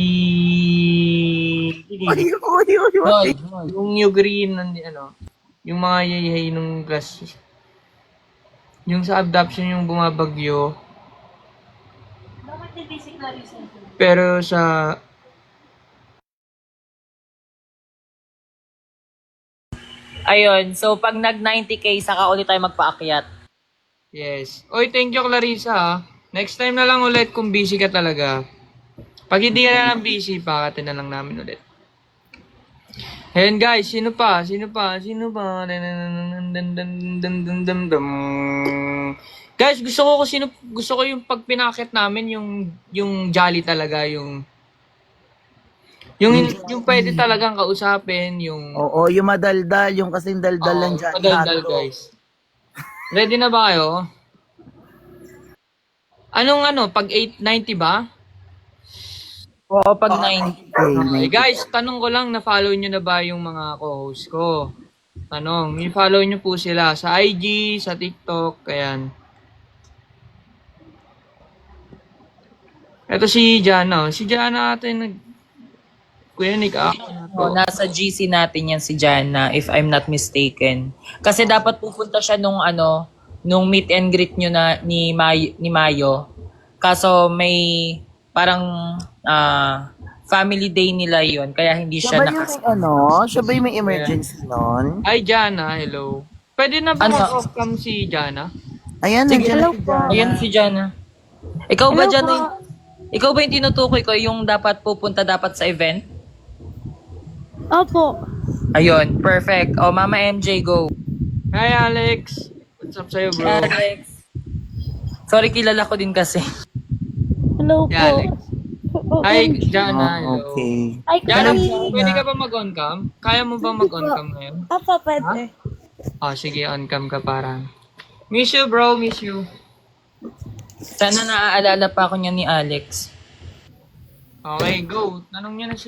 Hoy, Yung new green, yung mga yayhay nung glass. Yung sa abduction yung bumabagyo. Pero sa ayun, so pag nag 90k, saka ulit tayo magpaakyat. yes. Oy, thank you Clarissa ha. Next time na lang ulit kung busy ka talaga. Pag hindi ka na lang busy, pakatin na lang namin ulit. Ayan guys, sino pa? Guys, gusto ko yung pag pinakit namin yung jolly talaga, yung pwede talagang kausapin, yung Oo, yung madaldal, yung kasing daldal lang dyan. madaldal guys. Ready na ba kayo? Anong pag 890 ba? Oo, pag 9. Okay, guys, tanong ko lang, na-follow nyo na ba yung mga co-host ko? Tanong, i-follow nyo po sila sa IG, sa TikTok, ayan. Ito si Jana. Si Jana atin Kuya Nick, Oh, nasa GC natin yan si Jana, if I'm not mistaken. Kasi dapat pupunta siya nung meet and greet nyo na ni Mayo. Kaso may parang family day nila yon, kaya hindi Siya siya ba yung siya ba yung may emergency nun? Ay, Jana, hello. Pwede na ba Ano? mag-off cam si Jana? Ayan, Sige, nandiyan na si Jana. Ayan si Jana. Ikaw ba Jana? Ikaw ba yung tinutukoy ko yung dapat pupunta dapat sa event? Opo. Ayun, perfect. O, Mama MJ, go. Hi, Alex. What's up sa'yo, bro? Alex. Sorry, kilala ko din kasi. Hello Si po. Alex. Hi, Jana. Oh, Hello. okay. Ay, Jana, kami. pwede ka ba mag-on cam? Kaya mo ba mag-on cam ngayon? Apa, pwede. Ah, sige, on cam ka para. Miss you, bro. Miss you. Sana naaalala pa ako niya ni Alex. Okay, go. Tanong niyo na si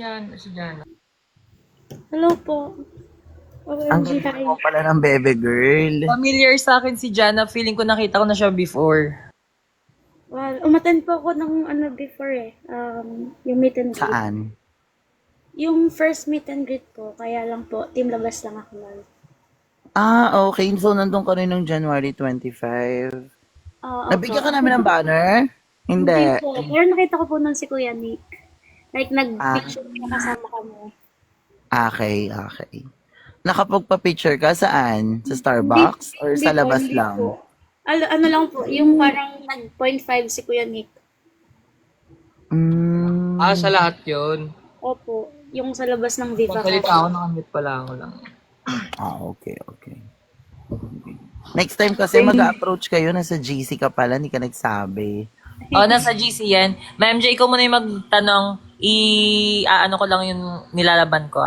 Jana. Hello po. Ang OMG, ganda hi. mo pala ng bebe girl. Familiar sa akin si Jana. Feeling ko nakita ko na siya before. Well, umattend po ako ng ano before yung meet and greet. Saan? Yung first meet and greet po, kaya lang po, team labas lang ako lang. Ah, okay. So, nandun ka rin ng January 25. Nabigyan ka namin ng banner? Hindi. Hindi po. Pero nakita ko po nun si Kuya Nick. Like, nag-picture niya kasama kami. Okay, okay. Nakapagpa-picture ka saan? Sa Starbucks? Or sa labas Hindi lang? po. Ano lang po, yung parang nag-0.5 si Kuya Nick. Mm, Ah, sa lahat yun. Opo, yung sa labas ng Viva Pagsalita Cafe. ako, nakamute pala ako lang. okay, okay. Next time kasi mag-approach kayo, nasa GC ka pala, hindi ka nagsabi. Nasa GC yan. Ma'am J, ikaw muna yung magtanong. Ano ko lang yung nilalaban ko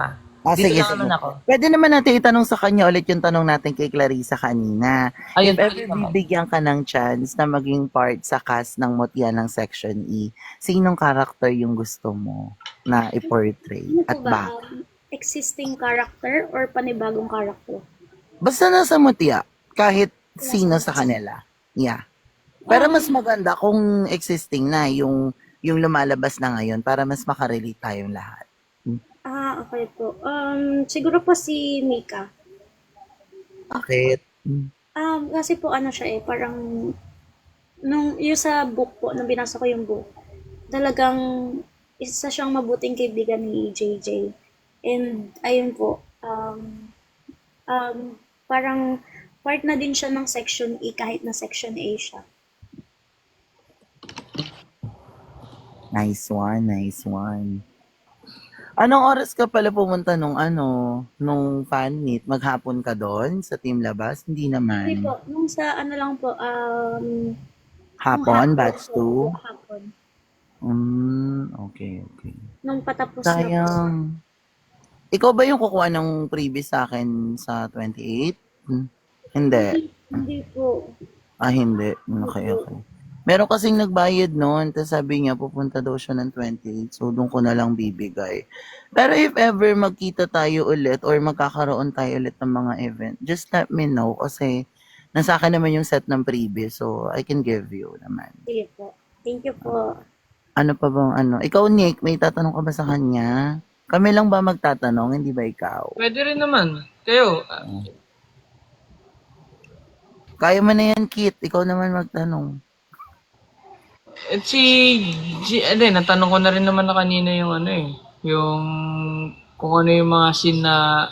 Dito Sige, lang sige. naman ako. Pwede naman natin itanong sa kanya ulit yung tanong natin kay Clarissa kanina. Ayun, If ever pwede naman. bibigyan ka ng chance na maging part sa cast ng Mutya ng Section E, sinong karakter yung gusto mo na i-portray Ano at po ba? bakit? Existing character or panibagong character? Basta nasa Mutya, kahit sino sa kanila. Yeah. Pero mas maganda kung existing na yung lumalabas na ngayon para mas makarelate tayong lahat. Okay po. Siguro po si Mika. Bakit? Kasi po ano siya parang yung sa book po, nung binasa ko yung book, talagang isa siyang mabuting kaibigan ni JJ. And ayun po, parang part na din siya ng Section E kahit na Section A siya. Nice one, nice one. Anong oras ka pala pumunta nung fan meet? Maghapon ka doon sa Team Labas? Hindi Hindi naman. po, nung sa ano lang po, Hapon, nung batch po, 2? hapon. Okay, okay. Nung patapos na po. Sayang. Ikaw ba yung kukuha ng previous sa akin sa 28? Hindi. Hindi po. Hindi. Okay, okay. Meron kasing nagbayad noon, tapos sabi niya pupunta daw siya ng 28, so doon ko na lang bibigay. Pero if ever magkita tayo ulit or magkakaroon tayo ulit ng mga event, just let me know kasi nasa akin naman yung set ng previous, so I can give you naman. Sige po. Thank you po. Ano pa bang Ikaw, Nick, may tatanong ka ba sa kanya? Kami lang ba magtatanong, hindi ba ikaw? Pwede rin naman. Kayo, Kaya mo na yan, Kit. Ikaw naman magtanong. natanong ko na rin naman na kanina yung yung kung ano yung mga scene na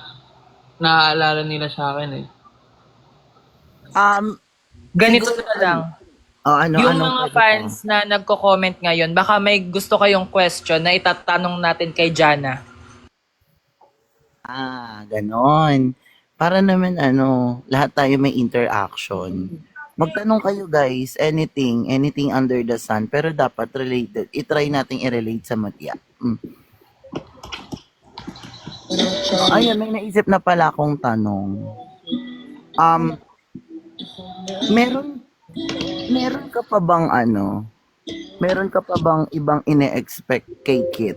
naaalala nila sa akin Ganito na lang. Yung mga pwede fans na nagko-comment ngayon, baka may gusto kayong question na itatanong natin kay Jana. Ganon. Para naman lahat tayo may interaction. Magtanong kayo guys, anything under the sun, pero dapat related. I-try nating i-relate sa Mutya. Ayun, may naisip na pala akong tanong. Meron ka pa bang meron ka pa bang ibang ine-expect kay Kit?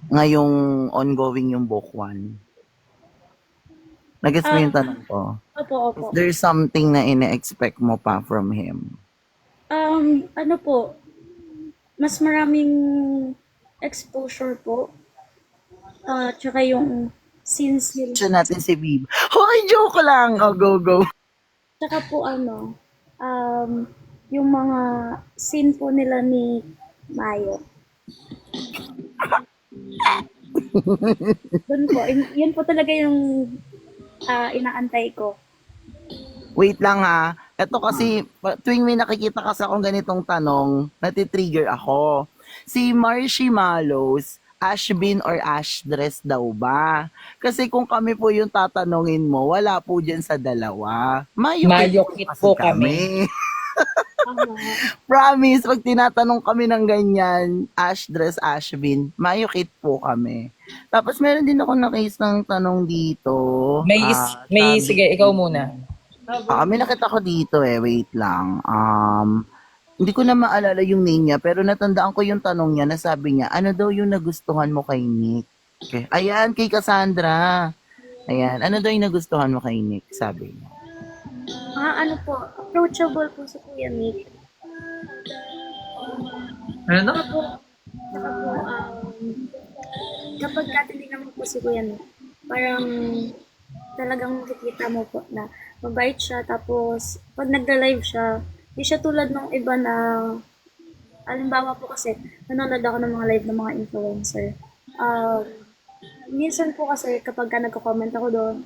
Ngayong ongoing yung book 1? Nagets mo yung tanong ko? Opo. There's something na ine-expect mo pa from him? Ano po, mas maraming exposure po. Tsaka yung scenes nila. Siya natin si Bib. Hoy, joke lang! Go. Tsaka po yung mga scene po nila ni Mayo. Doon po, yun po talaga yung inaantay ko. Wait lang ha. Ito kasi, tuwing may nakikita kasi akong ganitong tanong, natitrigger ako. Si Marcy Malos, Ashbin or Ashdress daw ba? Kasi kung kami po yung tatanungin mo, wala po dyan sa dalawa. Mayo Mayo kit kit po kami. Tama. Promise, pag tinatanong kami ng ganyan, Ash dress, Ashbin, mayukit po kami. Tapos meron din ako na-case ng tanong dito. Sabi- Sige, ikaw muna. may nakita ko dito wait lang. Hindi ko na maalala yung name niya, pero natandaan ko yung tanong niya na sabi niya, ano daw yung nagustuhan mo kay Nick? Okay. Ayan, kay Cassandra. Ayan, ano daw yung nagustuhan mo kay Nick? Sabi niya. Ano po, approachable po si Kuya Nick. Ano na? Saka po, kapag katinig naman po si Kuya Nick, parang talagang makikita mo po na mabait siya, tapos pag nagda-live siya, di siya tulad ng iba na, alimbawa po kasi, nanonood ako ng mga live ng mga influencer. Minsan po kasi kapag ka nagko-comment ako doon,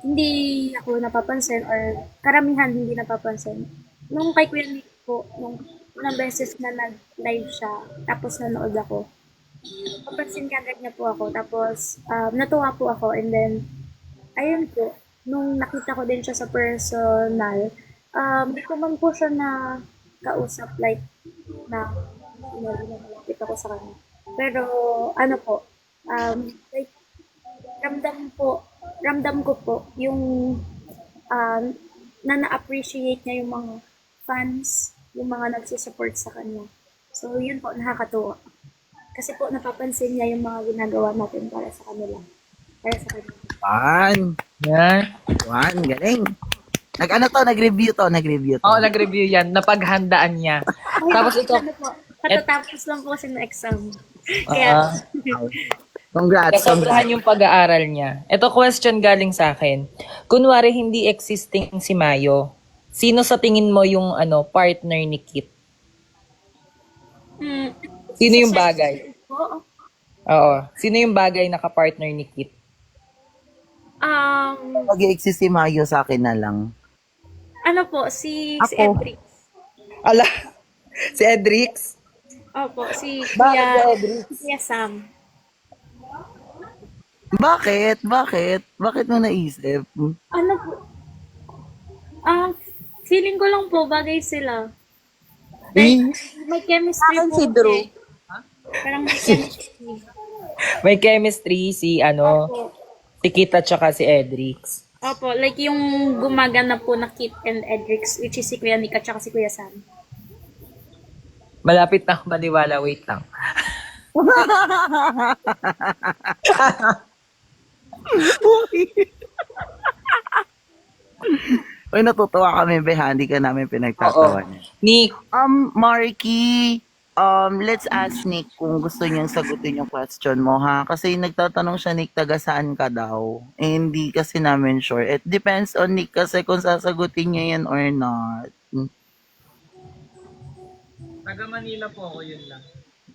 hindi ako napapansin or karamihan hindi napapansin. Nung kay Kuya Nick po, nung unang beses na nag-live siya, tapos nanood ako, papansin kagad niya po ako, tapos natuwa po ako, and then, ayun po, nung nakita ko din siya sa personal, di ko man po siya na kausap, like, na nakita ko sa kanya. Pero, ano po, like, ramdam ko po yung na na-appreciate niya yung mga fans, yung mga nagsusupport sa kanya. So, yun po, nakakatuwa. Kasi po, napapansin niya yung mga ginagawa natin para sa kanila. Para sa kanila. Yan. Galing. Nag-review to. Oo, nag-review yan. Napaghandaan niya. Tapos ikaw, Ano po, katatapos lang po kasi ng exam. Kaya, Congrats. kasobrahan yung pag-aaral niya. Ito question galing sa akin. Kunwari hindi existing si Mayo, sino sa tingin mo yung partner ni Kit? Sino yung bagay? po, Oo. Sino yung bagay na ka-partner ni Kit? Mag-exist si Mayo sa akin na lang. ano po, si Ako. Edric. Ala, si Edrix? Opo, si Bakit si Kuya, Edrix? Kuya Sam. Bakit? Bakit mo naisip? Ano po? Feeling ko lang po, bagay sila. May chemistry po. Si Drew. Parang may chemistry. May chemistry si Opo. si Kit at saka si Edrix. Opo, like yung gumagana po na Kit and Edrix, which is si Kuya Nick at saka si Kuya Sam. Malapit na ako maniwala, wait lang. Uy, natutuwa kami, Beha. Hindi ka namin pinagtatawanan. Nick, Marky, let's ask Nick kung gusto niyang sagutin yung question mo, ha? Kasi nagtatanong siya, Nick, taga saan ka daw? Eh, hindi kasi namin sure. It depends on Nick kasi kung sasagutin niya yan or not. Taga Manila po ako, yun lang.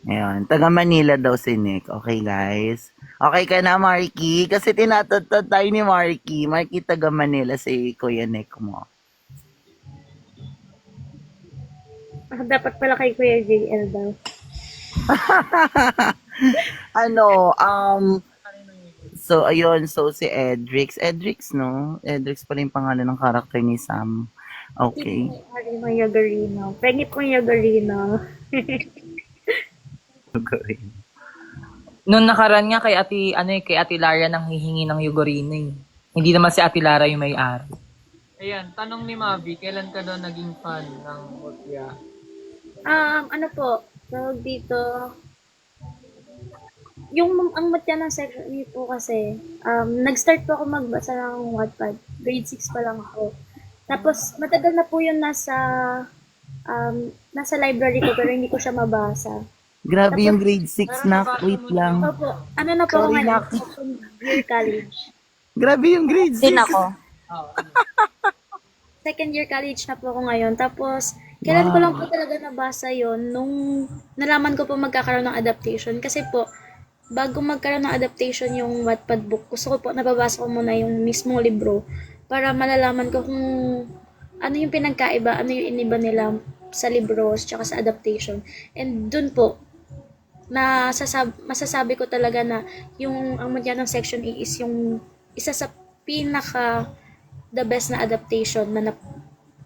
Ayan, taga Manila daw si Nick. Okay, guys? Okay ka na, Marky? Kasi tinatatad tayo ni Marky. Marky, taga Manila si Kuya Nick mo. Dapat pala kay Kuya JL daw. So, ayun. So, si Edrix. Edrix, no? Edrix pala yung pangalan ng karakter ni Sam. Okay. Harino Yagarino. Pwede po Yagarino. nung nakaraan nga kay Ate Lara nang hihingi ng Yugorino eh. Hindi naman si Ate Lara yung may-ari. Ayan, tanong ni Mavi, kailan ka daw naging fan ng Mutya? Ano po, tawag dito, ang matya ng section po kasi, nag-start po ako magbasa ng Wattpad. Grade 6 pa lang ako. Tapos, matagal na po yun nasa library ko, pero hindi ko siya mabasa. Grabe yung grade 6 na. Wait lang. Opo, ano na po ako Sorry, ngayon? Naki. Second year college. Grabe yung grade 6. Din ako. Second year college na po ako ngayon. Tapos, kailan ko lang po talaga nabasa yon nung nalaman ko po magkakaroon ng adaptation. Kasi po, bago magkaroon ng adaptation yung Wattpad book, gusto ko po, nababasa ko muna yung mismong libro para malalaman ko kung ano yung pinagkaiba, ano yung iniba nila sa libros tsaka sa adaptation. And dun po, masasabi ko talaga na yung ang madya ng Section A is yung isa sa pinaka the best na adaptation na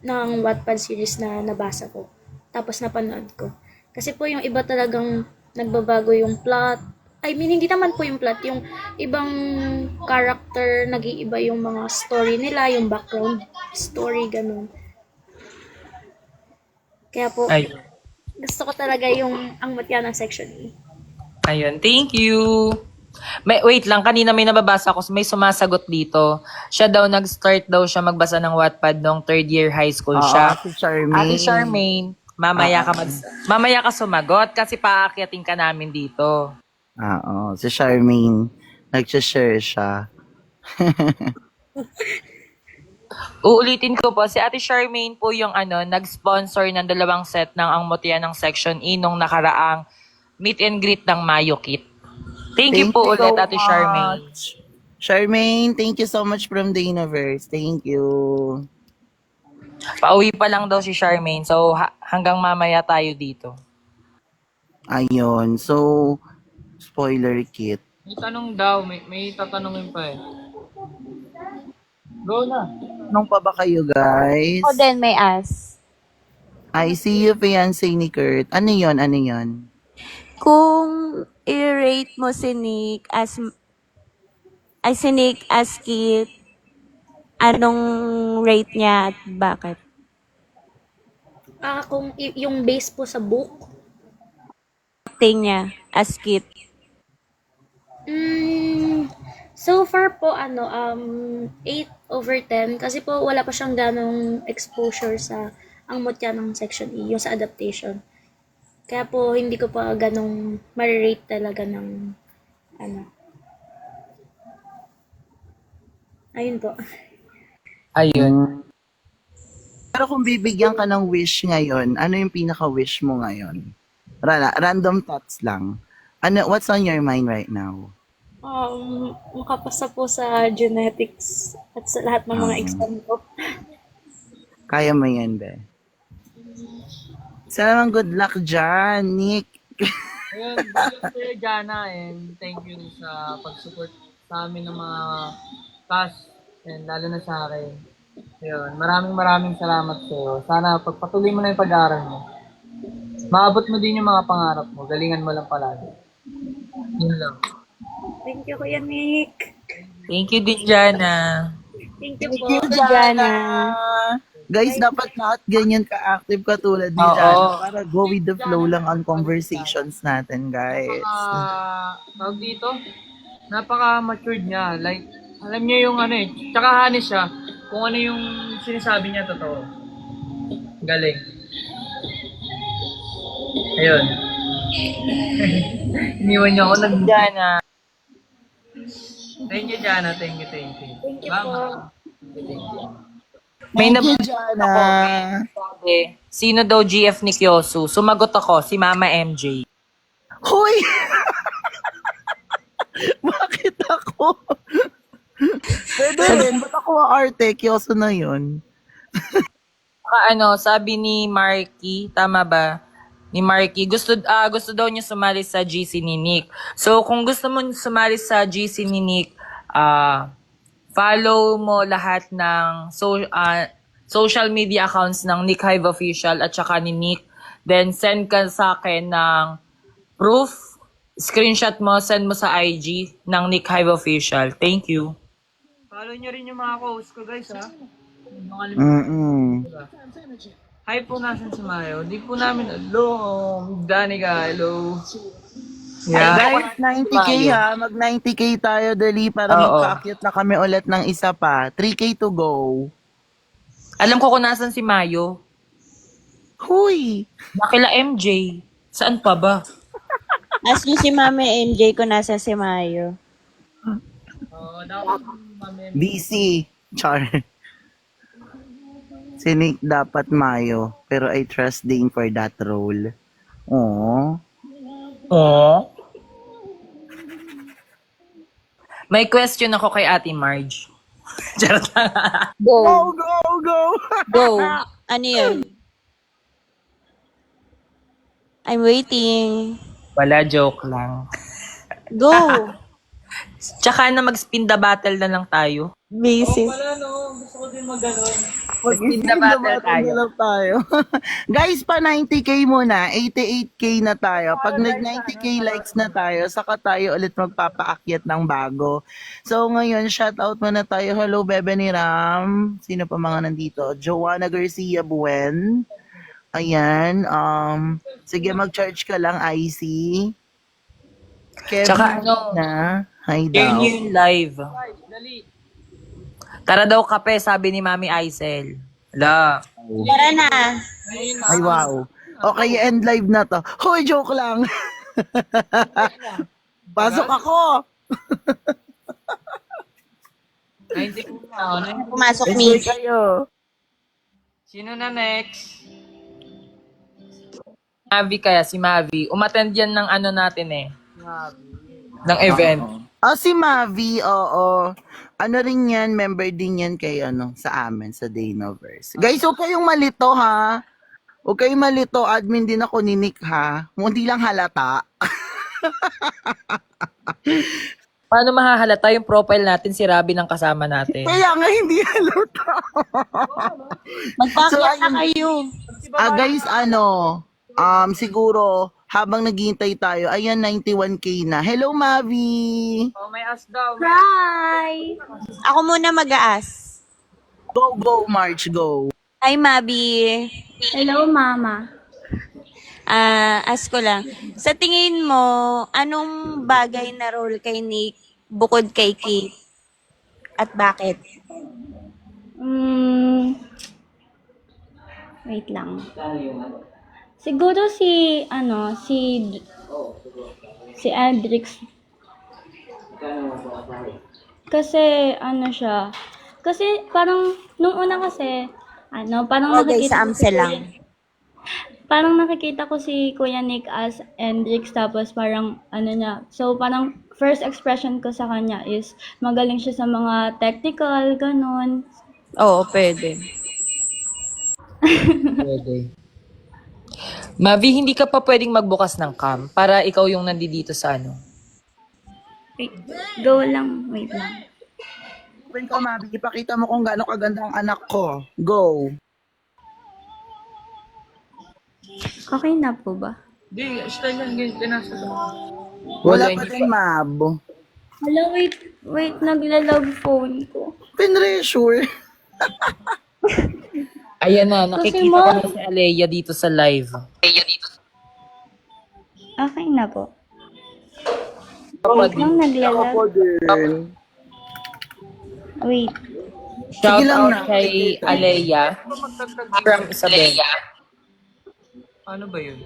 ng Wattpad series na nabasa ko. Tapos napanood ko. Kasi po yung iba talagang nagbabago yung plot. I mean, hindi naman po yung plot. Yung ibang character, nag-iiba yung mga story nila, yung background story, ganun. Kaya po, Ayun. gusto ko talaga yung ang mutya ng Section E. Ayun, thank you. Wait lang, kanina may nababasa ko, may sumasagot dito. Siya daw, nag-start daw siya magbasa ng Wattpad nung third year high school siya. Si Charmaine. Ate Charmaine, mamaya ka sumagot kasi paakyatin ka namin dito. Oo, si Charmaine. Nag-share siya. Uulitin ko po, si Ate Charmaine po yung nag-sponsor ng 2 set ng Ang Mutya ng Section E nung nakaraang meet and greet ng Mayo Kit. Thank you po ulit, Ate Charmaine. Charmaine, thank you so much from the universe. Thank you. Pauwi pa lang daw si Charmaine, so hanggang mamaya tayo dito. Ayun. So, spoiler kit. May tanong daw, may tatanungin pa eh. Go na. Anong pa ba kayo, guys? Ako din may ask. I see you, fiancé ni Kurt. Ano yon? Ano yon? Kung i-rate mo si Nick as Kit, anong rate niya at bakit? Kung yung base po sa book, Acting niya as Kit. so far po, 8/10. Kasi po, wala pa siyang ganong exposure sa ang mutya ng Section E, yung sa adaptation. Kaya po, hindi ko pa ganong ma-rate talaga ng, ayun po. Ayun. Pero kung bibigyan ka ng wish ngayon, ano yung pinaka-wish mo ngayon? Random thoughts lang. What's on your mind right now? Makapasa po sa genetics at sa lahat ng mga exam ko. Kaya mo yan, be. Salamat, good luck dyan, Nick. Ayun, thank you Kuya Jana and thank you sa pag-support sa amin ng mga class and lalo na sa akin. Ayun, maraming salamat sa iyo. Sana pagpatuloy mo na yung pag-aaral mo. Maabot mo din yung mga pangarap mo. Galingan mo lang palagi. Yun lang. Thank you, Kuya Nick. Thank you din, Jana. Thank you po. Jana. Guys, dapat lahat ganyan ka-active katulad ni Oo. Jana para go with the flow lang on conversations natin, guys. Tawag dito, napaka-matured niya. Like, alam niya yung tsaka honest siya. Kung ano yung sinasabi niya, totoo. Galing. Ayun. Iniwan niya ako Jana. Thank you, Jana. Thank you. Thank you Mama. po. Thank you. May Thank you, nabasa Jana. sabi, sino daw GF ni Kyosu? Sumagot ako, si Mama MJ. Hoy! Bakit ako? Pwede rin. Ba't ako arte? Kyoso na yun. Sabi ni Marky, tama ba? Ni Marky, gusto daw niya sumali sa GC ni Nick. So, kung gusto mo sumali sa GC ni Nick, follow mo lahat ng social media accounts ng Nick Hive Official at saka ni Nick. Then, send ka sa akin ng proof, screenshot mo, send mo sa IG ng Nick Hive Official. Thank you. Follow niyo rin yung mga co-host ko, guys, ha? Hi po, nasan si Mayo? Di po namin, hello, Danica, hello. Yeah. Guys, 90k ha. Mag 90k tayo, dali, para Oo. magpa-akyat na kami ulit ng isa pa. 3k to go. Alam ko kung nasan si Mayo. Huy! Nakila MJ. Saan pa ba? Ask niyo si Mama MJ kung nasa si Mayo. Dapat mami. BC. Char. Si Nick dapat Mayo, pero I trust Dane for that role. Aww. Oh. May question ako kay Ate Marge. Charot lang. Go, go, go! Go. Ano yun? I'm waiting. Wala, joke lang. Go. Tsaka na mag-spin the battle na lang tayo. Basic. Wala, no? Gusto ko din mag-ganon. In the battle tayo. lang tayo. Guys, pa 90k muna. 88k na tayo. Pag nag 90k likes na tayo, saka tayo ulit magpapaakyat ng bago. So ngayon, shout out muna tayo. Hello, Bebe ni Ram. Sino pa mga nandito? Joanna Garcia Buen. Ayan. Sige, mag-charge ka lang, IC. Kevin Tsaka ano, na. Hi share daw. niyo yung live. Tara daw kape, sabi ni Mami Aisel. Hala. Tara na. Ay, wow. Okay, end live na to. Hoy, joke lang. Pasok ako. 90 ko na. Ano? Pumasok Enjoy ni. kayo. Sino na next? Mavi kaya, si Mavi. Umattend yan ng ano natin eh. Ng event. Si Mavi, oo. Ano rin yan, member din yan kay sa amin, sa Daynoverse. Guys, huwag kayong malito ha. Huwag kayong malito, admin din ako ni Nick ha. Hindi lang halata. Paano mahahalata yung profile natin si Robby ng kasama natin? Kaya nga hindi halata. Magpaakyat na ayun. kayo. Guys, siguro, habang naghihintay tayo, ayan, 91k na. Hello, Mavi! Oh, may ask daw. Hi! Ako muna mag-aas. Go, March, go. Hi, Mabi. Hello, Mama. Ask ko lang. Sa tingin mo, anong bagay na role kay Nick bukod kay Keith? At bakit? Wait lang. Siguro si Aldrich. Kasi siya. Kasi parang nung una kasi parang Okay, sa Amsel lang. Parang nakikita ko si Kuya Nick as Hendrix tapos parang niya. So parang first expression ko sa kanya is magaling siya sa mga technical, ganun. Oo, pwede. Pwede. Mavi, hindi ka pa pwedeng magbukas ng cam para ikaw yung nandito sa ano. Wait, go lang. Wait lang. Open ka, Mavi. Ipakita mo kung gaano kaganda ang anak ko. Go. Okay na po ba? Di, style yan. Ganyan, pinasa ko. Wala Wala, pa hindi din, Mab. Hello, wait, nagla-love phone ko. Pinresure. Ayan na, nakikita ko na si Alea dito sa live. Okay na po. Kapag Wait lang, nagla-love. Ako din. Wait. shout Sige lang out na. kay Alea from Isabela. Ano ba yun?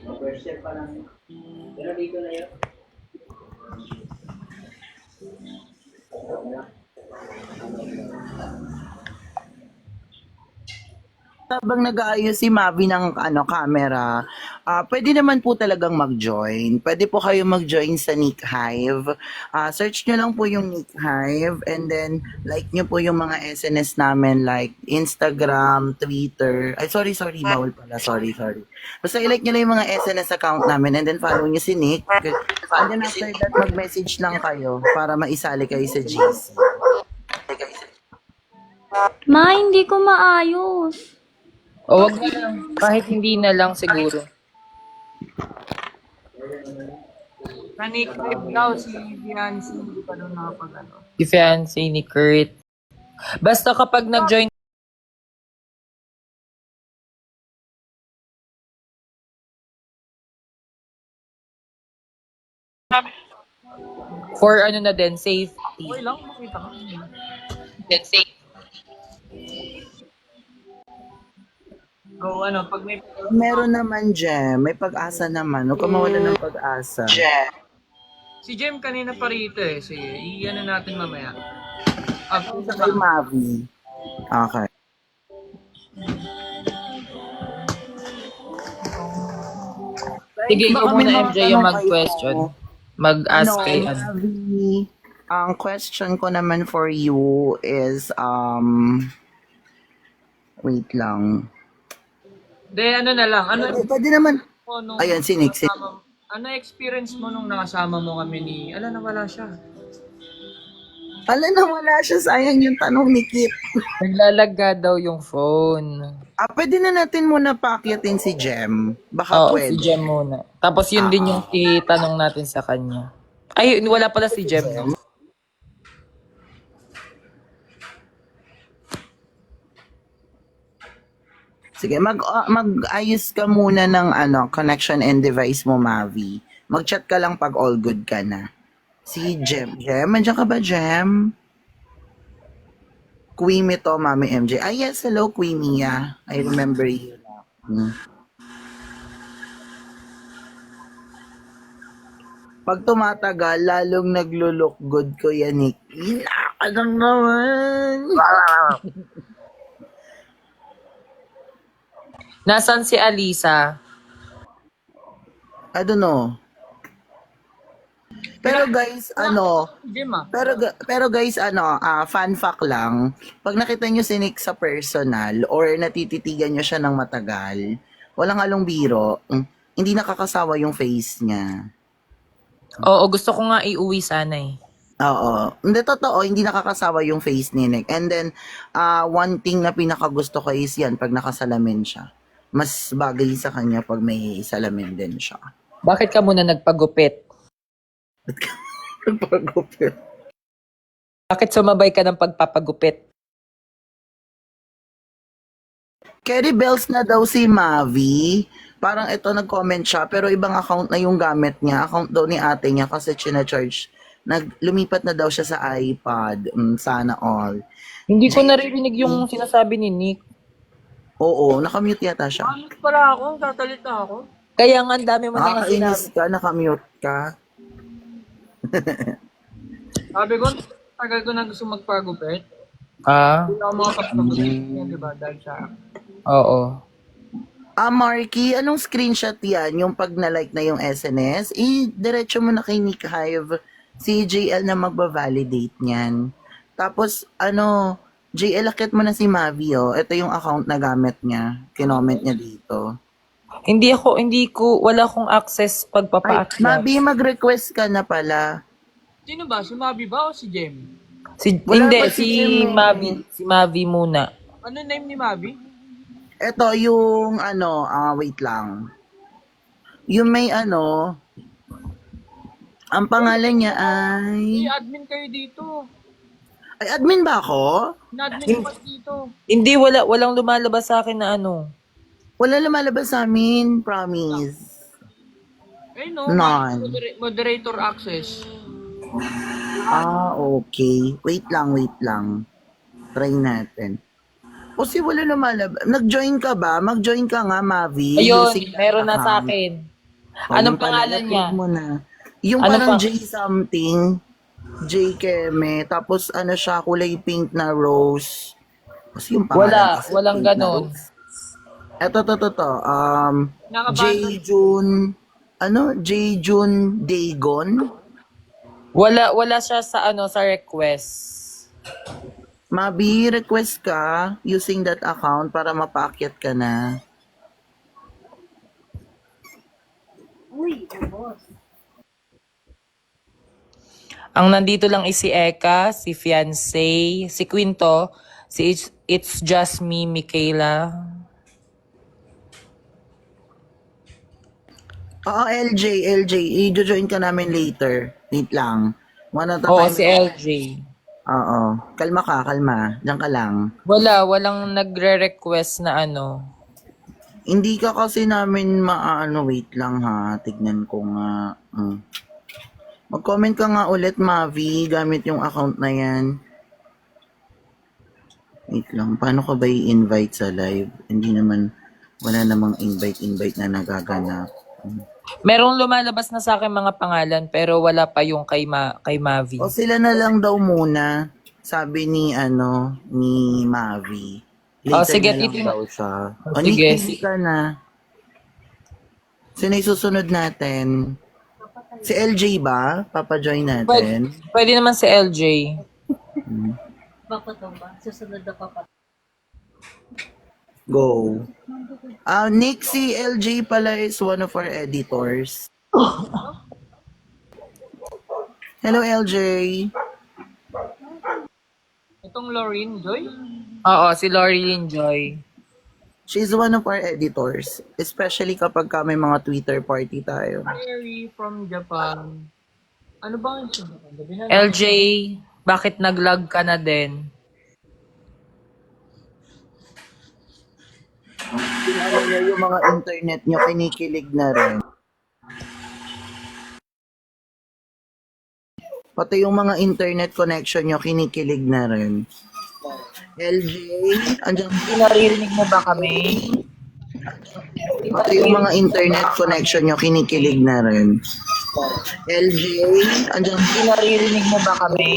Habang nag-aayos si Mavi ng camera, pwede naman po talagang mag-join. Pwede po kayo mag-join sa Nick Hive. Search nyo lang po yung Nick Hive and then like nyo po yung mga SNS namin like Instagram, Twitter. Ay, sorry, bawal pala. Sorry. Basta i-like nyo lang yung mga SNS account namin and then follow nyo si Nick. And then after that, mag-message lang kayo para maisali kayo sa GC. Ma, hindi ko maayos. O wag na lang. Kahit hindi na lang siguro. Nanik live daw si Fiancé. Hindi pa daw nakapag ano. Si Fiancé ni Kurt. Basta kapag nag-join for ano na din, safety. Okay lang, makita ka. Then safe. Go, pag may... Meron naman, Jem. May pag-asa naman. Huwag ka mawala ng pag-asa. Si Jem kanina pa rito eh. Sige, i-ano natin mamaya. Sa kay Mavi. Okay. Sige, Baka ikaw may muna mga MJ yung tanong mag-question. kayo. Mag-ask kay ano. Mavi, ang question ko naman for you is, wait lang. De, ano na lang. Ano Pwede naman. mo nung... Ayan, si Nick. Ano experience mo nung nakasama mo kami ni... Ala, nawala siya. Hala na wala siya. Sayang yung tanong ni Kit. Naglalagga daw yung phone. Pwede na natin muna paakyatin si Jem. Baka Oo, si pwede. Jem muna. Tapos yun din yung itanong natin sa kanya. Ay, wala pala si Jem. No? Sige, mag-ayos ka muna ng connection and device mo, Mavi. Mag-chat ka lang pag all good ka na. Si Jem. Jem, andyan ka ba, Jem? Queenie to, Mami MJ. Yes, hello, Queenie. I remember you now. Pag tumatagal, lalong naglo-look good ko yan, Nick. Inaka lang naman. Nasaan si Alisa? I don't know. Pero guys, Jem pero guys, fun fact lang, pag nakita nyo si Nick sa personal or natititigan nyo siya ng matagal, walang halong biro, hindi nakakasawa yung face niya. Oo, gusto ko nga iuwi sana eh. Oo. Hindi, totoo, hindi nakakasawa yung face ni Nick. And then, one thing na pinakagusto ko is yan, pag nakasalamin siya. Mas bagay sa kanya pag may salamin din siya. Bakit ka muna nagpagupit? Pagupit. Bakit sumabay ka ng pagpapagupit? Carry bells na daw si Mavi. Parang ito nag-comment siya, pero ibang account na yung gamit niya. Account daw ni ate niya kasi china-charge. Lumipat na daw siya sa iPad. Sana all. Hindi ko naririnig yung sinasabi ni Nick. Oo, nakamute yata siya. Ano pala ako? Tatalita ako? Kaya nga ang dami mo nang sinabi. Nakakainis ka, nakamute ka. Sabi ko, tagal ko na gusto magpagupit. Hindi ako makapagpagupit yan, di ba? Dahil sa Oo. Marky, anong screenshot yan? Yung pag na-like na yung SNS? Diretso mo na kay Nick Hive. Si JL na magbavalidate niyan. Tapos, JL, akit mo na si Mavi, oh. Ito yung account na gamit niya. Kinoment niya dito. Wala akong access Ay, pagpapaakyat. Mavi, mag-request ka na pala. Sino ba? Si Mabi ba o si Jem? Wala Hindi, ba si si Jem? Mavi. Si Mavi muna. Ano name ni Mabi? Ito yung wait lang. Yung may ang pangalan niya ay... I-admin kayo dito. Ay, admin ba ako? In-admin ko dito. Hindi, walang lumalabas sa akin na ano. Wala lumalabas sa amin, promise. Eh no, None. moderator access. Okay. Wait lang. Try natin. Kasi wala lumalabas. Nag-join ka ba? Mag-join ka nga, Mavi. Ayun, using that meron na sa account. akin. Oh, Anong yung pala, pangalan niya? click mo na. Yung Ano parang pa? J something. J Keme. Tapos siya, kulay pink na rose. Kasi yung pangalan kasi Walang pink na ganon. rose. Eto, to. Nakabasa. J June. J June Dagon. Wala siya sa sa request. Mabi, request ka using that account para mapaakyat ka na. Ang nandito lang is si Eka, si Fiancé, si Quinto, si It's Just Me, Michaela. Oo, LJ. I-join ka namin later. Wait lang. One at a Oo, time. si LJ. Oo. Kalma. Diyan ka lang. Walang nagre-request na Hindi ka kasi namin wait lang ha. Tignan ko nga. Mag-comment ka nga ulit, Mavi, gamit yung account na yan. Wait lang, paano ka ba i-invite sa live? Wala namang invite na nagaganap. Merong lumalabas na sa akin mga pangalan pero wala pa yung kay Mavi. O sila na lang daw muna, sabi ni Mavi. Later sige, na lang titingnan. daw siya. O, Sige. Nick, ka na. Sino yung susunod natin? Si LJ ba? Papajoin natin. Pwede naman si LJ. Go. Nick, si LJ pala is one of our editors. Hello, LJ. tong Lauren Joy? Oo, si Lorilyn Joy. She's one of our editors. Especially kapag may mga Twitter party tayo. Mary from Japan. Ano ba ang siya? LJ, bakit nag-lag ka na din? Alam niyo, yung mga internet nyo, kinikilig na rin. Pati yung mga internet connection nyo, kinikilig na rin. LJ, andyan Naririnig mo ba kami? pati yung mga internet connection nyo, kinikilig na rin. LJ, andyan Naririnig mo ba kami?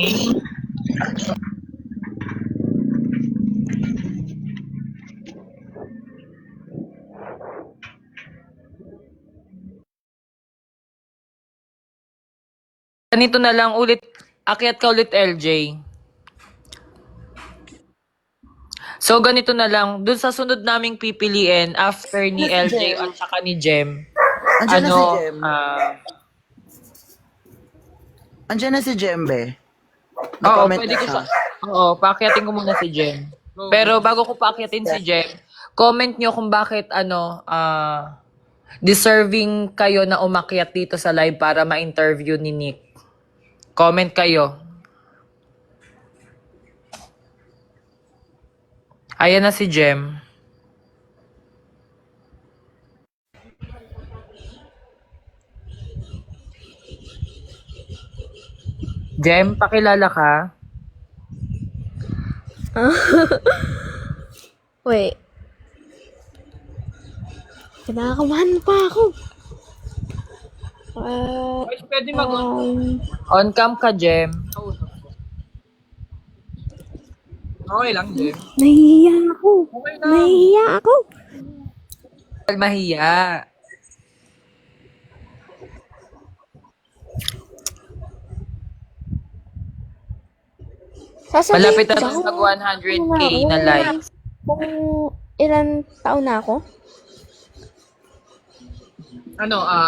Ganito na lang ulit, akyat ka ulit LJ. So ganito na lang, dun sa sunod naming pipiliin after ni LJ at saka ni Jem. andyan na si Jem. Ah, Andyan na si Jembe. oo, Nag-comment pwede na ko siya. Oo, paakyatin ko muna si Jem. Pero bago ko paakyatin si Jem, comment nyo kung bakit deserving kayo na umakyat dito sa live para ma-interview ni Nick. Comment kayo. Ayan na si Jem. Jem, pakilala ka? Wait. Kinakabahan pa ako. Guys, pwede mag On cam ka, Jem. Okay lang, Jem. Nahihiya ako. Okay lang. Nahihiya ako. Huwag mahiya. Sasabihin Malapit na ko ba tayo mag kung 100k na likes. Kung ilan taon na ako?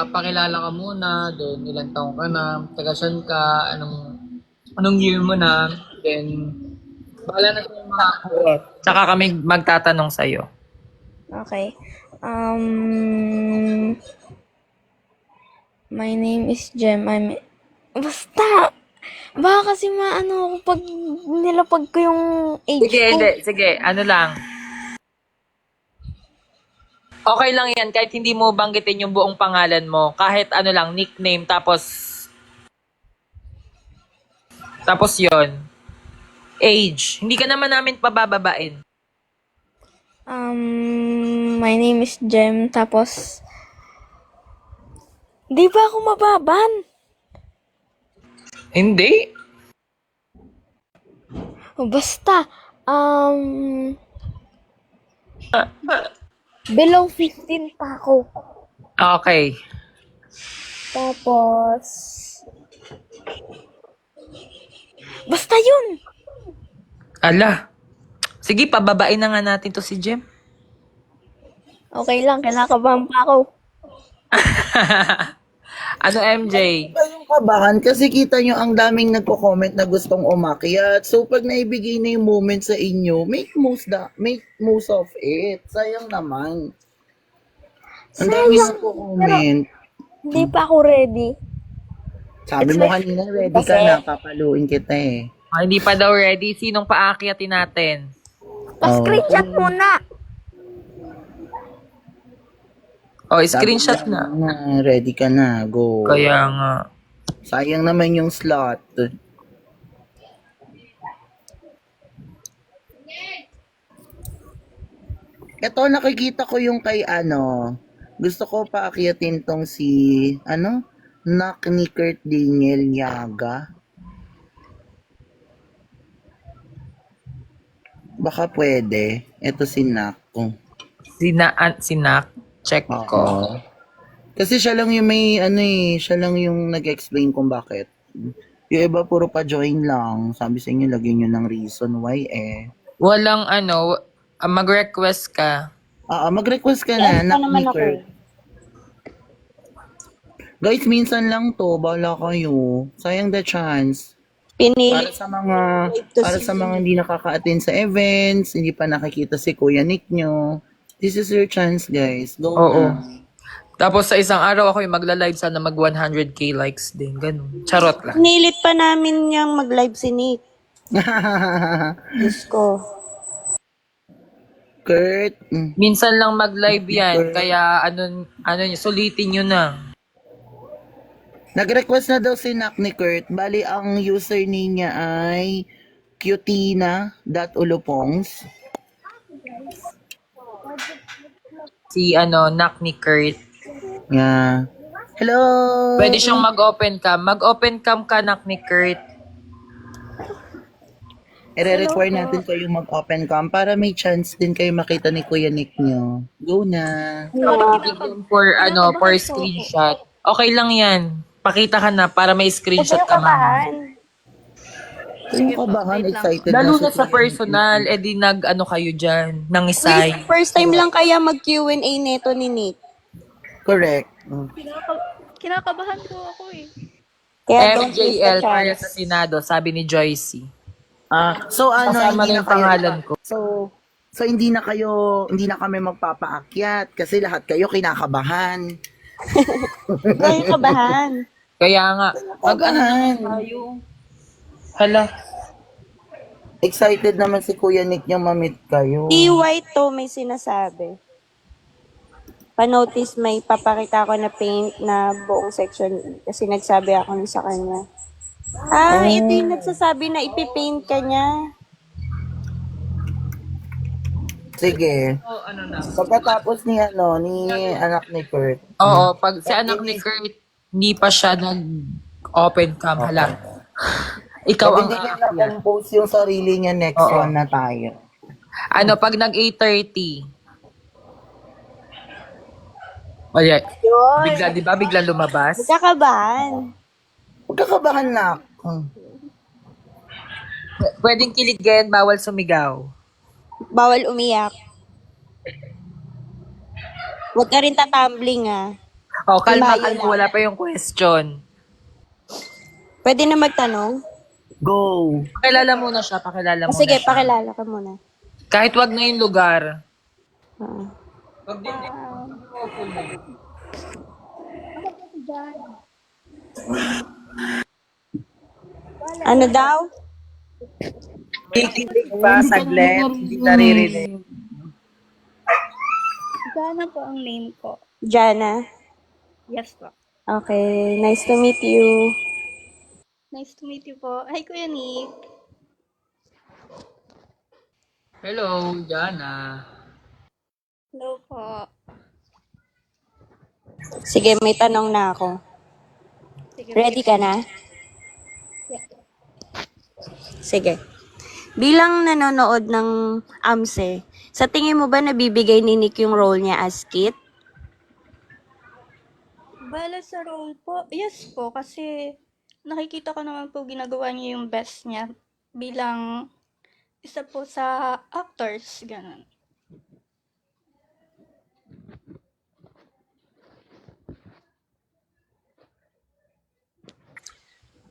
Pakilala ka muna, then ilang taong ka na, taga saan ka, anong year mo na, then, bahala na sa mga, Tsaka kami magtatanong sa'yo. Okay. My name is Jem. Basta! Baka kasi maano ako pag nilapag ko yung age Sige, ko. hindi. Sige, ano lang. Okay lang yan, kahit hindi mo banggitin yung buong pangalan mo. Kahit ano lang, nickname, tapos yon age. Hindi ka naman namin pabababain. My name is Jem. Tapos, di ba ako mababan? Hindi. Basta, below 15 pa ako. Okay. Tapos, basta yun. Ala. Sige, pababain na nga natin to si Jem. Okay lang, kinakabahan pa ako. Ano, MJ? Kayong kabahan kasi kita nyo ang daming nagko-comment na gustong umakyat. So pag naibigay na yung moment sa inyo, make most of it. Sayang naman. Ang dami nagko-comment. Hindi pa ako ready. Sabi mo kanina, ready ka na, papaluin kita eh. Hindi pa daw ready. Sinong paakyatin natin? Pa-screenshot muna. Oh, screenshot na. Ready ka na, go. Kaya nga. Sayang naman yung slot. Ito, nakikita ko yung kay gusto ko paakyatin tong si, Nak ni Kurt Daniel Yaga. Baka pwede. Ito si Nak. Sinak. Check ko. Oo. Kasi siya lang yung siya lang yung nag-explain kung bakit. Yung iba puro pa join lang. Sabi sa inyo, lagyan nyo ng reason why eh. Walang mag-request ka. Mag-request ka na, Yes, Nak naman ni ako. Kurt. Guys, minsan lang to. Bala kayo. Sayang the chance. Pinili Para sa mga to para si sa mga hindi nakaka-attend sa events, hindi pa nakikita si Kuya Nick nyo, this is your chance, guys. Go Oo. na. Tapos sa isang araw ako yung magla-live sana mag 100k likes din. Ganun. Charot lang. Pinilit pa namin niyang mag-live si Nick. Diyos ko. Kurt, Minsan lang mag-live yan. Kaya ano niyo, sulitin nyo na. nag-request na daw si Nak ni Kurt. Bali, ang username niya ay cutina.ulopongs. Si Nak ni Kurt. Yeah. Hello! Pwede siyang mag-open cam. Mag-open cam ka, Nak ni Kurt. I-require natin kayong mag-open cam para may chance din kayo makita ni Kuya Nick nyo. Go na! For screenshot. Okay lang yan. Pakita ka na para may screenshot ka man. Sino ka ba? Excited Lalo na si sa Kuya Nick. personal, edi kayo dyan, nangisay. First time lang kaya mag-Q&A neto ni Nick. Correct. Kinakabahan po ako eh. Kaya don't miss the MJL para chance. sa Senado, sabi ni Joycey. So Kasama na yung pangalan ko. So hindi na kami magpapaakyat kasi lahat kayo kinakabahan. Kayo kabahan. Kaya nga, Kabahan. tayo. Hala. Excited naman si Kuya Nick niyang mamit kayo. Si White to may sinasabi. Pa-notice may papakita ako na paint na buong section kasi nagsabi ako sa kanya. Ito yung nagsasabi na ipipaint ka niya. Sige. Pagkatapos ni anak ni Kurt. Oo, pag si anak ni Kurt, hindi pa siya nag-open cam. Hala. Ikaw Pag ang hindi niya aakyat. na-compose yung sarili niya, next Oo. one na tayo. Pag nag-8:30. Oh, yeah. Yun. Bigla, di ba? Bigla lumabas. Magkakabahan. Huwag ka kabahan na. Pwedeng kiligin, bawal sumigaw. Bawal umiyak. Huwag ka rin tatumbling Oh, kalma, Tumayo kalma. Wala pa yung question. Pwede na magtanong? Go! Pakilala muna siya, pakilala muna Sige, siya. pakilala ka muna. Kahit wag na yung lugar. Ah. Wag din. Ano daw? Kikilig pa, saglit. Hindi naririnig. Gana po ang name ko. Jana. Yes po. Okay, nice to meet you. Nice to meet you po. Hi, Kuya Nick. Hello, Jana. Hello po. Sige, may tanong na ako. Sige, Ready ka na? Sige. Bilang nanonood ng AMSE, sa tingin mo ba nabibigay ni Nick yung role niya as Kit? Bala sa role po, yes po, kasi nakikita ko naman po ginagawa niya yung best niya bilang isa po sa actors, ganun.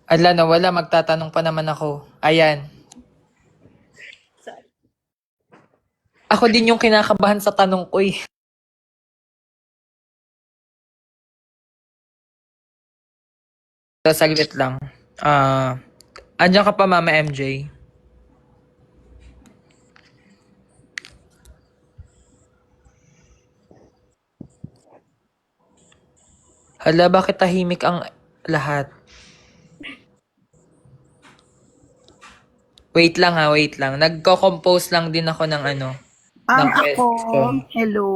Adla na wala, magtatanong pa naman ako. Ayan. Sorry. Ako din yung kinakabahan sa tanong ko eh. Saglit lang. Andiyan ka pa, Mama MJ? Hala, bakit tahimik ang lahat? Wait lang wait lang. Nagko-compose lang din ako ng ng Ako, question. hello.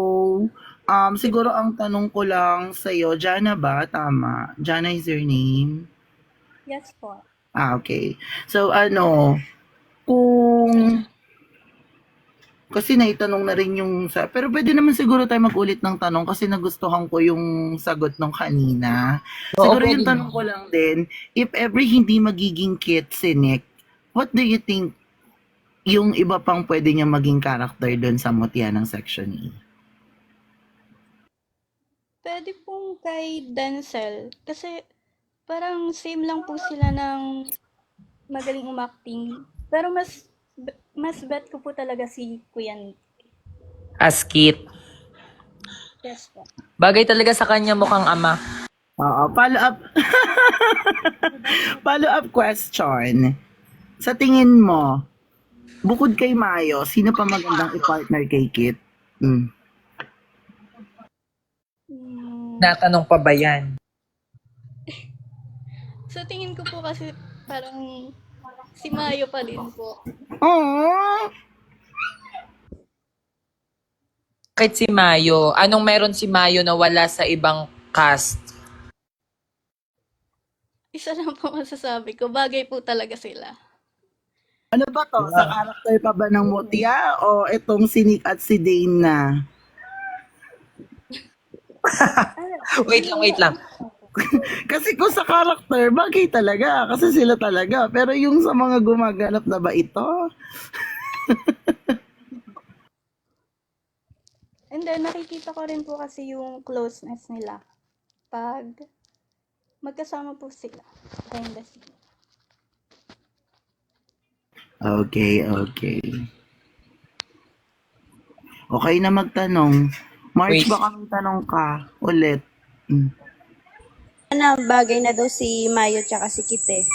Siguro ang tanong ko lang sa'yo, Jana ba? Tama. Jana is your name? Yes po. Okay. So, kung... Kasi naitanong na rin yung... Pero pwede naman siguro tayo mag-ulit ng tanong kasi nagustuhan ko yung sagot nung kanina. Oo, Siguro pwede yung tanong ko lang din, if ever hindi magiging Kit si Nick, what do you think yung iba pang pwede niya maging character doon sa Mutya ng Section E? Pwede pong kay Denzel, kasi parang same lang po sila ng magaling umakting. Pero mas bet ko po talaga si Kuya Nick. As Kit. Yes po. Bagay talaga sa kanya mukhang ama. Oo, follow up. Follow up question. Sa tingin mo, bukod kay Mayo, sino pa magandang i-partner kay Kit? Mm. Natanong pa ba yan? Sa tingin ko po kasi parang si Mayo pa din po. Aww. Kahit si Mayo, anong meron si Mayo na wala sa ibang cast? Isa lang po masasabi ko, bagay po talaga sila. Ano ba to? Sa karakter pa ba ng Mutia o itong si Nick at si Dane na? Wait lang. Kasi kung sa karakter, bagay talaga. Kasi sila talaga. Pero yung sa mga gumaganap na ba ito? And then, nakikita ko rin po kasi yung closeness nila pag magkasama po sila. Behind the scene. Okay. Okay na magtanong. March, Wait. baka may tanong ka ulit. Mm. Ano, bagay na daw si Mayo tsaka si Kit eh.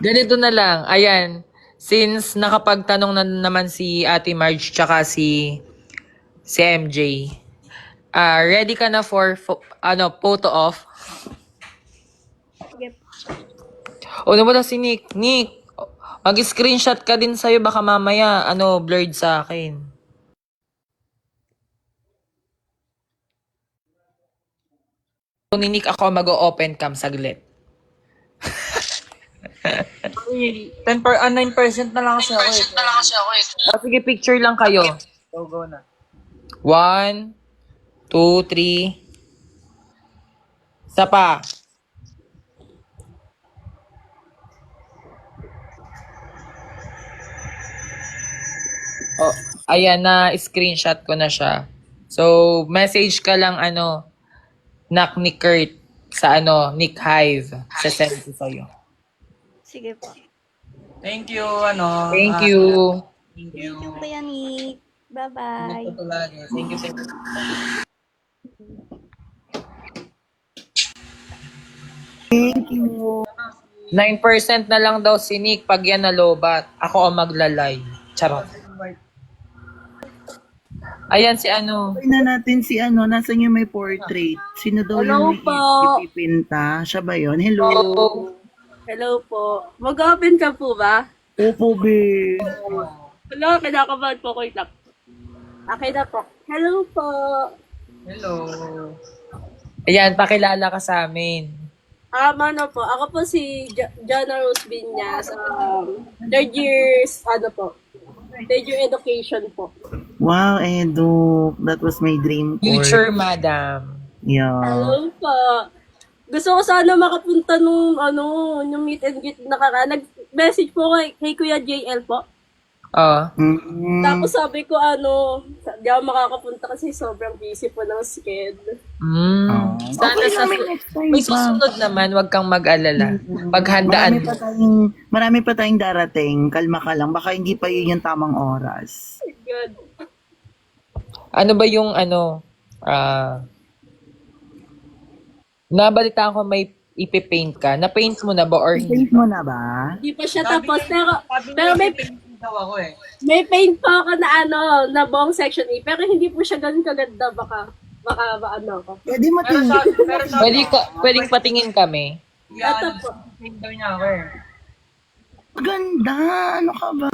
Ganito na lang. Ayan. Since nakapagtanong na naman si Ate Marge tsaka si MJ, ready ka na for photo off? Sige po. O wala si Nick. Nick, mag-screenshot ka din sa'yo. Baka mamaya, blurred sa akin. So, ni Nick ako mag-open cam saglit. 9% na lang kasi ako eh. O, sige, picture lang kayo. Go na. 1, 2, 3. Isa pa. Oh, ayan na, screenshot ko na siya. So, message ka lang knock ni Kurt sa Nick Hive. Sasend ko sa'yo. Sige po. Thank you, Thank you. Thank you, Kuya Nick. Bye-bye. Thank you. 9% na lang daw si Nick pag yan nalobat. Ako ang maglalay. Charot. Ayan si Okay na natin si nasan yung may portrait? Sino daw yung may ipipinta? Siya ba yun? Hello? Hello po. Mag-open ka po ba? Opo, be. Hello, kinakabahan po ko lang. Okay na po. Hello po. Hello. Ayan, pakilala ka sa amin. Ano po, ako po si Jana Rose Binyas. Third year education po. Wow, Edu. That was my dream course. Future madam. Yeah. Hello po. Gusto ko sana makapunta nung yung meet and greet nag-message po kay Kuya JL po. Mm. Tapos sabi ko di ako makakapunta kasi sobrang busy po ng schedule. Sana Okay sa naman, next time may pa. susunod naman, wag kang mag-alala. Paghandaan mo. Marami pa tayong darating. Kalma ka lang. Baka hindi pa yun yung tamang oras. Good. Ano ba yung nabalitaan ko may ipipaint ka. Na-paint mo na ba or hindi? Paint mo na ba? Hindi pa siya tapos pero may paint po ako na buong section A pero hindi po siya ganun kaganda baka ako. Pwede mo tingnan. Pwedeng patingin kami. Ito po. Ganda. Ano ka ba?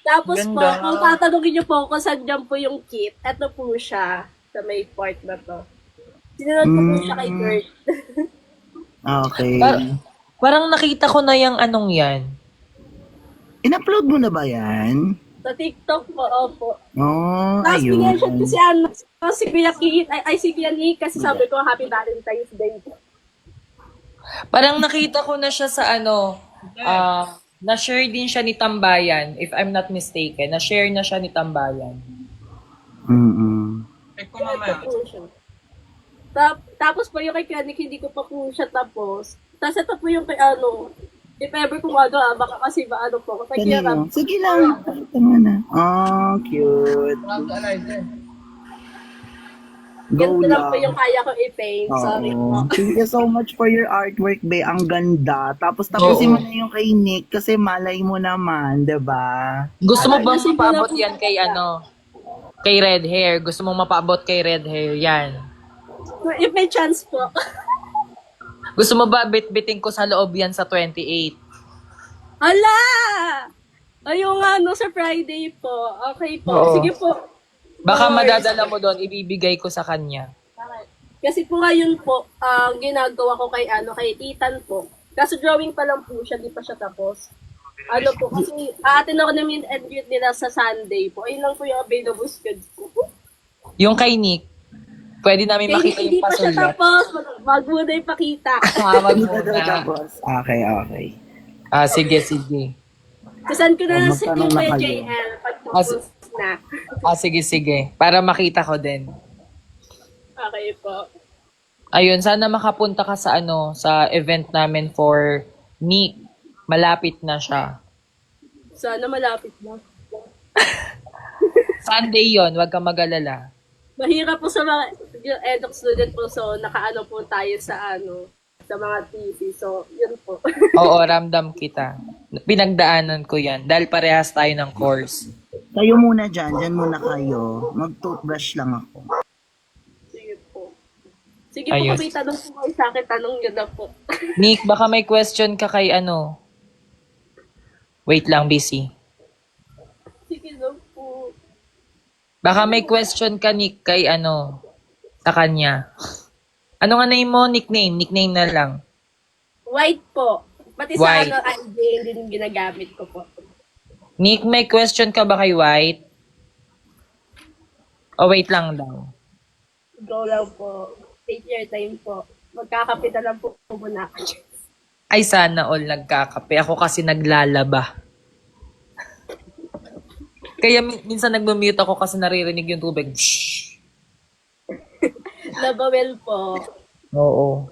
Tapos po, Ganda. kung tatanungin niyo po kung saan dyan po yung kit, ito po siya sa may part na to. Sinunod ko po siya kay Kurt. Okay. Parang nakita ko na yung yan. In-upload mo na ba yan? Sa TikTok po, opo. Oh, Tapos ayun. pinention ko si Kuya Kit, si Kuya Nick, kasi sabi ko, Happy Valentine's Day. Parang nakita ko na siya sa na-share din siya ni Tambayan, if I'm not mistaken. Na-share na siya ni Tambayan. Mm-mm. Check ko mamaya. Ito po siya. Tapos po yung kay Kuya Nick, hindi ko pa po siya tapos. Tapos ito po yung kay if ever kung baka kasi po ako. Kanino? Sige lang. Pakita mo na. Oh, cute. Go Ganito lang po lang. yung kaya ko i-paint. Sorry po. Oo. Thank you so much for your artwork, be. Ang ganda. Tapos tapusin mo na yung kay Nick kasi malay mo naman, 'di ba? Gusto mo bang Kasi mapaabot wala yan kay kay red hair? Gusto mong mapaabot kay red hair? Yan. If may chance po. Gusto mo ba bit-biting ko sa loob yan sa 28? Hala! Ayun nga, sa Friday po. Okay po. Oo. Sige po. Baka Or- madadala mo doon, ibibigay ko sa kanya. Kasi po ngayon po, ginagawa ko kay Ethan po. Kaso drawing pa lang po siya, di pa siya tapos. Kasi aatin ako na meet and greet nila sa Sunday po. Ayun lang po yung available schedule ko. Yung kay Nick, pwede namin makita Hindi yung pa siya pasulat. tapos. Wag mo na ipakita. Tawag Hindi mo ka daw na. tapos. Okay. Sige, sige. Kasan ko na lang sa Magtanong na kayo. JL pag tapos na. Sige. Para makita ko din. Okay po. Ayun, sana makapunta ka sa sa event namin for Nick. Malapit na siya. Sana malapit na. Sunday yon, wag kang mag-alala. Mahirap po sa mga eduk student po, so nakaano po tayo sa sa mga TV. So, yun po. Oo, ramdam kita. Pinagdaanan ko yan dahil parehas tayo ng course. Kayo muna dyan muna kayo. Mag-toothbrush lang ako. Sige po. Sige po, Ayos. kung may tanong po kayo sa akin, tanong nyo na po. Nick, baka may question ka kay Wait lang, busy. Sige na po. Baka may question ka, Nick, kay sa kanya. Ano nga name mo? Nickname? Nickname na lang. White po. Pati White. sa ID, din yung ginagamit ko po. Nick, may question ka ba kay White? O wait lang daw. Go lang po. Take your time po. Magkakape na lang po muna. Ay, sana all nagkakape. Ako kasi naglalaba. Kaya minsan nagmumute ako kasi naririnig yung tubig. Shhh. Labawel po. Oo.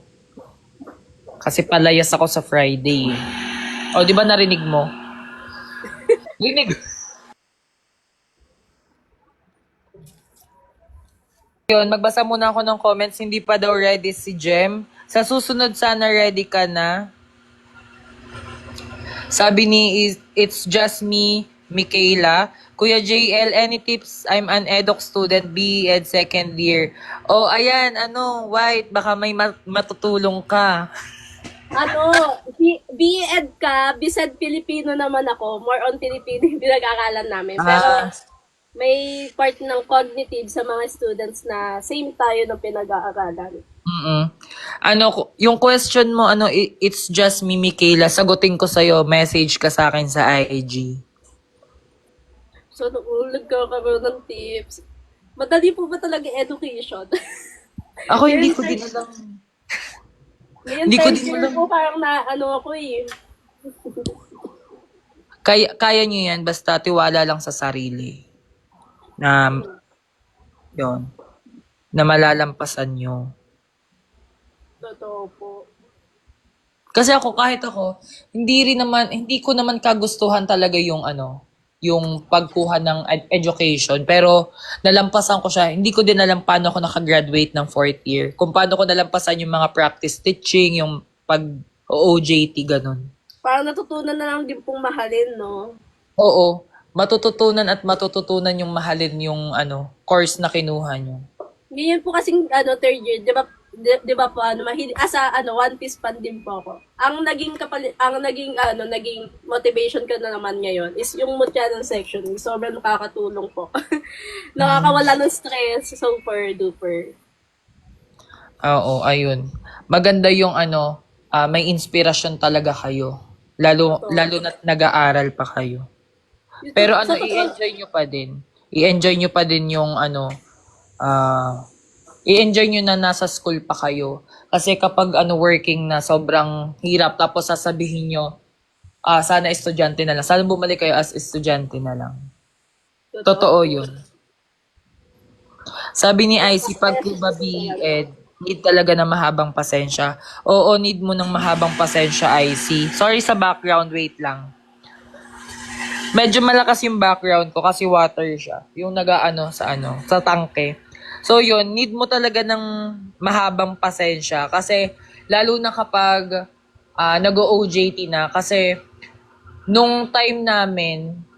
Kasi palayas ako sa Friday. O, di ba narinig mo? Rinig. Yun, magbasa muna ako ng comments. Hindi pa daw ready si Jem. Sa susunod sana ready ka na. Sabi ni It's Just Me, Michaela. Kuya JL, any tips? I'm an eduk student, BE Ed second year. Oh, ayan, White, baka may matutulong ka. B.Ed ka, Bised Filipino naman ako. More on Filipino yung pinag-aakalan namin. Pero may part ng cognitive sa mga students na same tayo ng pinag-aakalan. Yung question mo, It's Just Me, Michaela, sagutin ko sa'yo, message ka sa akin sa IG. So, nagkakaroon ng tips. Madali po ba talaga education? Ako hindi ko din alam. Hindi ko din alam. Po, parang ako eh. Kaya nyo yan, basta tiwala lang sa sarili. Na, yun, na malalampasan nyo. Totoo po. Kasi kahit ako, hindi ko naman kagustuhan talaga yung yung pagkuha ng education. Pero nalampasan ko siya. Hindi ko din alam paano ako nakagraduate ng 4th year. Kung paano ko nalampasan yung mga practice teaching, yung pag-OJT, ganun. Parang natutunan na lang din pong mahalin, no? Oo. Matututunan yung mahalin yung course na kinuha nyo. Ganyan po kasing 3rd year, 'di ba po mahilig One Piece fan din po ako. Ang naging motivation ko na naman ngayon is yung Mutyanan section. Sobrang nakakatulong po. Nakakawala ng stress, super duper. Oo, ayun. Maganda yung may inspirasyon talaga kayo. Lalo na nag-aaral pa kayo. Pero i-enjoy nyo pa din. I-enjoy nyo pa din yung i-enjoy nyo na nasa school pa kayo. Kasi kapag working na sobrang hirap tapos sasabihin nyo, sana estudyante na lang. Sana bumalik kayo as estudyante na lang. Totoo yun. Sabi ni IC, pag po ba BEd, need talaga ng mahabang pasensya. Oo, need mo ng mahabang pasensya, IC. Sorry sa background, wait lang. Medyo malakas yung background ko kasi water siya. Yung nag-ano sa tangke. So yun, need mo talaga ng mahabang pasensya kasi lalo na kapag nag-OJT na kasi nung time namin,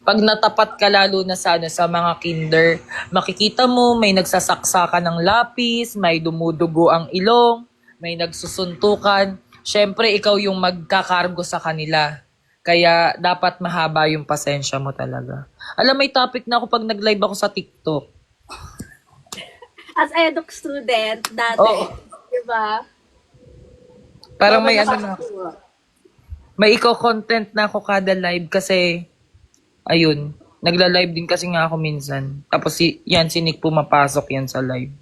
pag natapat ka lalo na sa mga kinder, makikita mo may nagsasaksakan ng lapis, may dumudugo ang ilong, may nagsusuntukan. Syempre, ikaw yung magkakargo sa kanila. Kaya dapat mahaba yung pasensya mo talaga. Alam, may topic na ako pag nag-live ako sa TikTok. As eduk student, dati. Oo. Diba? Parang may ano na. May content na ako kada live kasi ayun, nagla-live din kasi nga ako minsan. Tapos si Nick pumapasok yan sa live.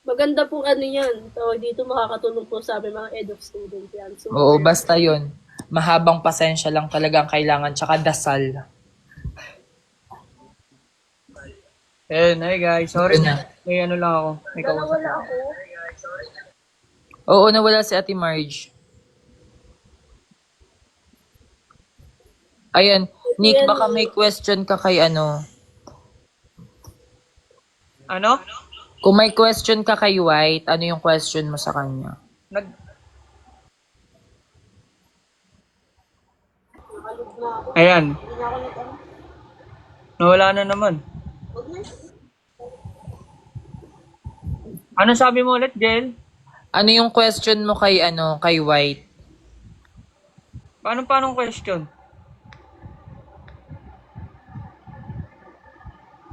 Maganda po ano yan. So, dito makakatulong po sa aming mga eduk student yan. So, Oo, basta yun. Mahabang pasensya lang talaga ang kailangan, tsaka dasal. Hey guys, sorry Ito na. May ano lang ako. May kausap. wala ako. Oo, nawala si Ate Marge. Ayan, Nick, baka may question ka kay ano. Ano? Kung may question ka kay White, ano yung question mo sa kanya? Ayan. Nawala na naman. Ano sabi mo ulit, Jel? Ano yung question mo kay kay White? Paano question?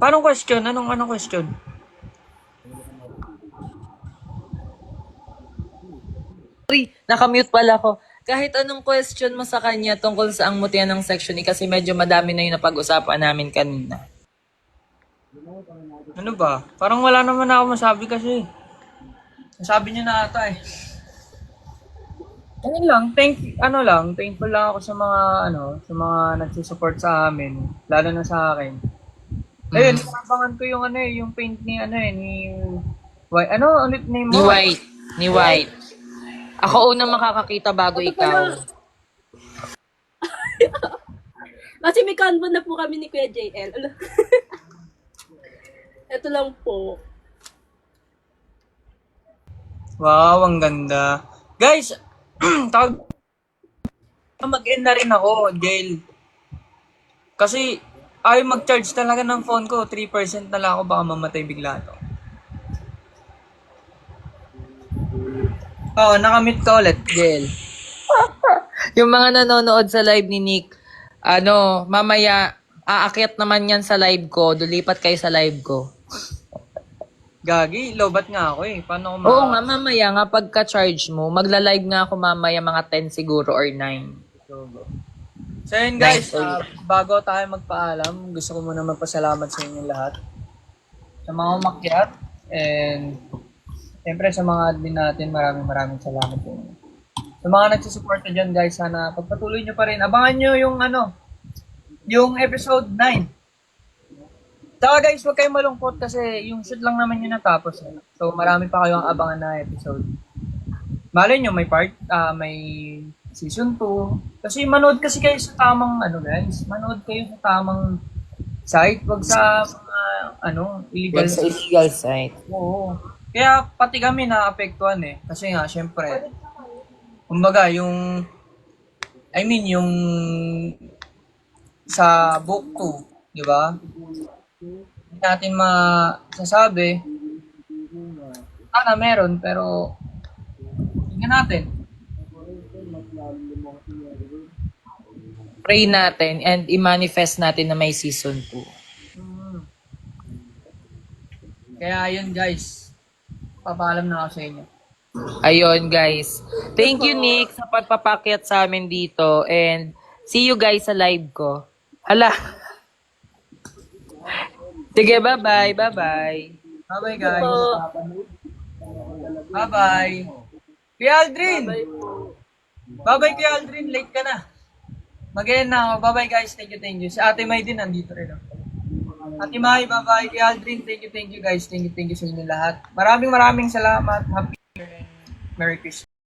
Paano question? Anong question? Sorry, nakamute pala ako. Kahit anong question mo sa kanya tungkol sa ang mutihan ng Section E kasi medyo madami na yung napag-usapan namin kanina. Ano ba? Parang wala naman ako masabi kasi. Nasabi niyo na ata eh. Ayun lang, thankful lang ako sa mga nagsusupport sa amin, lalo na sa akin. Ayun, inabangan ko yung yung paint ni ni White. Ano ulit name Ni mo? White. Ni White. Ako unang makakakita bago ikaw. Kasi may convo na po kami ni Kuya JL. Ito lang po. Wow, ang ganda. Guys, mag-end na rin ako, Gail. Kasi ayaw mag-charge talaga ng phone ko. 3% na lang ako, baka mamatay bigla to. Oo, nakamit ka ulit, Gail. Yung mga nanonood sa live ni Nick, mamaya, aakyat naman yan sa live ko. Dulipat kayo sa live ko. Gagi, lobat nga ako eh. Paano ko Oo nga, mamaya nga pagka-charge mo, magla-live nga ako mamaya mga 10 siguro or 9. So yun guys, Nice. bago tayo magpaalam, gusto ko muna magpasalamat sa inyong lahat. Sa mga umakyat, and siyempre sa mga admin natin, maraming salamat po. Sa mga nagsusuporta dyan guys, sana pagpatuloy nyo pa rin. Abangan nyo yung episode 9. Saka guys, huwag kayong malungkot kasi yung shoot lang naman yun natapos. Eh. So marami pa kayong abangan na episode. Malay nyo, may season 2. Kasi manood kasi kayo sa tamang guys. Manood kayo sa tamang site. Wag sa mga illegal. Sa illegal site. Oo. Kaya pati kami naapektuhan eh. Kasi nga, syempre, kumbaga, yung sa book 2, di ba? Hindi natin masasabi. Sana meron, pero tingnan natin. Pray natin and i-manifest natin na may season 2. Kaya yun guys, papaalam na ako sa inyo. Ayun guys. Thank you Nick sa pagpapakyat sa amin dito and see you guys sa live ko. Hala. Sige, bye-bye. Bye-bye. Bye-bye guys. Bye-bye. Kuya Aldrin! Bye-bye Kuya Aldrin, late ka na. Mag-end na ako. Bye-bye guys. Thank you. Si Ate May din nandito rin. Ate Mai, bye-bye. Kay Aldrin, thank you guys. Thank you sa inyo lahat. Maraming salamat. Happy New Year and Merry Christmas.